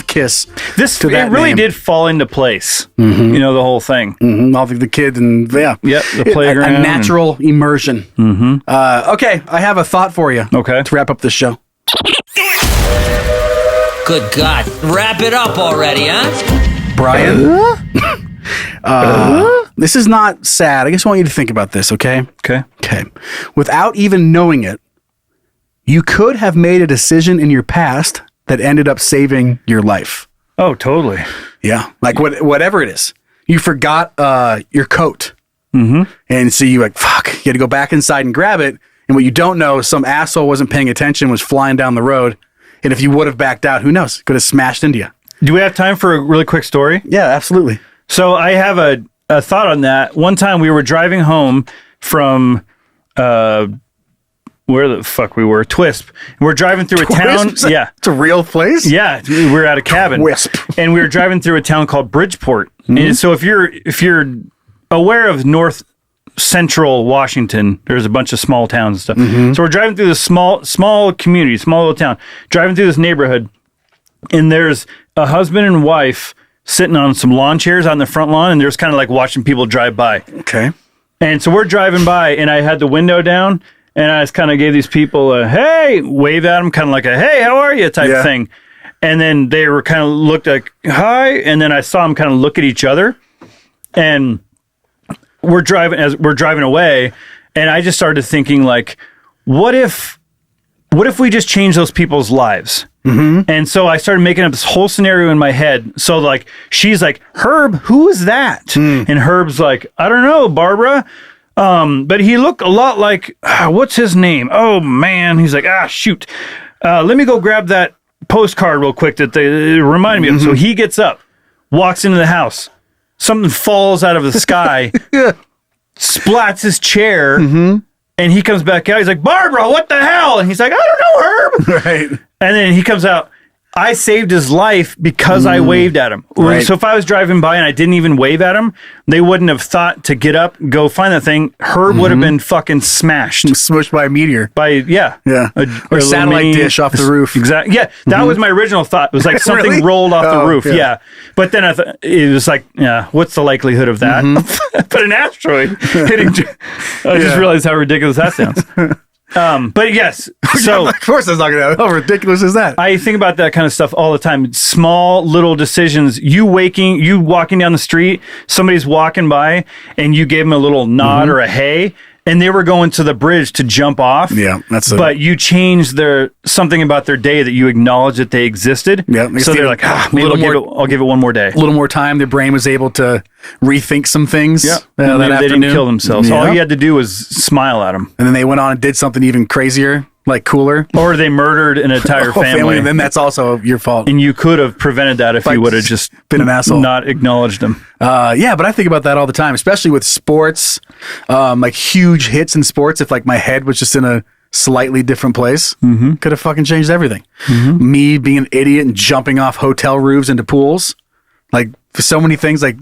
kiss. It really did fall into place. You know, the whole thing. All the kids and the playground. A natural immersion. Okay, I have a thought for you. Okay. To wrap up this show. Good God. Wrap it up already, huh? Brian? This is not sad. I just want you to think about this, okay? Okay. Without even knowing it, you could have made a decision in your past that ended up saving your life. Oh, totally. Yeah. Like whatever it is. You forgot your coat. And so you fuck. You had to go back inside and grab it. And what you don't know is some asshole wasn't paying attention, was flying down the road. And if you would have backed out, who knows? Could have smashed into you. Do we have time for a really quick story? Yeah, absolutely. So I have a thought on that. One time we were driving home from where the fuck we were? Twisp. We're driving through a town. Yeah. It's a real place? Yeah. We were at a cabin. Twisp. And we were driving through a town called Bridgeport. And so if you're aware of North Central Washington, there's a bunch of small towns and stuff. So we're driving through this small community, small little town, driving through this neighborhood, and there's a husband and wife sitting on some lawn chairs on the front lawn, and they're just kind of like watching people drive by. Okay. And so we're driving by, and I had the window down, and I just kind of gave these people a hey, wave at them, kind of like a hey, how are you type thing. And then they were kind of looked like hi, and then I saw them kind of look at each other, and we're driving away, and I just started thinking like, what if we just change those people's lives? And so I started making up this whole scenario in my head. So like, she's like, Herb, who is that? And Herb's like, I don't know, Barbara. But he looked a lot like, what's his name? Oh man. He's like, shoot. Let me go grab that postcard real quick that they reminded me of. So he gets up, walks into the house. Something falls out of the sky, splats his chair, and he comes back out. He's like, Barbara, what the hell? And he's like, I don't know, Herb. Right. And then he comes out. I saved his life because I waved at him. Right. So if I was driving by and I didn't even wave at him, they wouldn't have thought to get up, go find that thing. Herb would have been fucking smashed. Smushed by a meteor. Yeah. Or a satellite dish off the roof. Exactly. Yeah. That was my original thought. It was like something Really? rolled off the roof. Yeah. But then it was like, what's the likelihood of that? But an asteroid hitting. I just realized how ridiculous that sounds. But yes, so of course that's not gonna happen. How ridiculous is that? I think about that kind of stuff all the time. Small little decisions. You walking down the street, somebody's walking by, and you gave them a little nod or a hey, and they were going to the bridge to jump off. Yeah, but you changed something about their day that you acknowledged that they existed. Yeah, so they're like, maybe I'll give it one more day. A little more time. Their brain was able to rethink some things. Yeah, that they afternoon. didn't kill themselves. Yeah. All you had to do was smile at them, and then they went on and did something even crazier, like cooler, or they murdered an entire family. And then that's also your fault. And you could have prevented that if you would have just been an asshole, not acknowledged them. Yeah, but I think about that all the time, especially with sports, like huge hits in sports. If like my head was just in a slightly different place, could have fucking changed everything. Me being an idiot and jumping off hotel roofs into pools, like for so many things. Like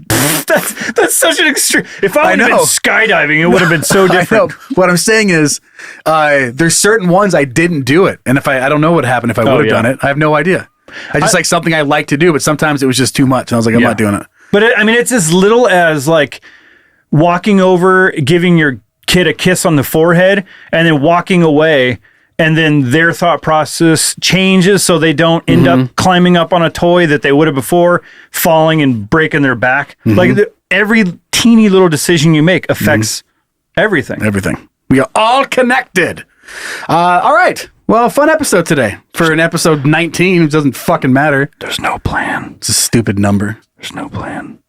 that's such an extreme. If I would have been skydiving, it would have been so different. I know. What I'm saying is, there's certain ones I didn't do it, and if I don't know what happened if I would have done it. I have no idea. I just like something I like to do, but sometimes it was just too much. And I was like, I'm not doing it. But it's as little as like walking over, giving your kid a kiss on the forehead, and then walking away, and then their thought process changes so they don't end up climbing up on a toy that they would have before, falling and breaking their back. Like every teeny little decision you make affects everything. Everything. We are all connected. All right. Well, fun episode today. For an episode 19, it doesn't fucking matter. There's no plan. It's a stupid number. There's no plan.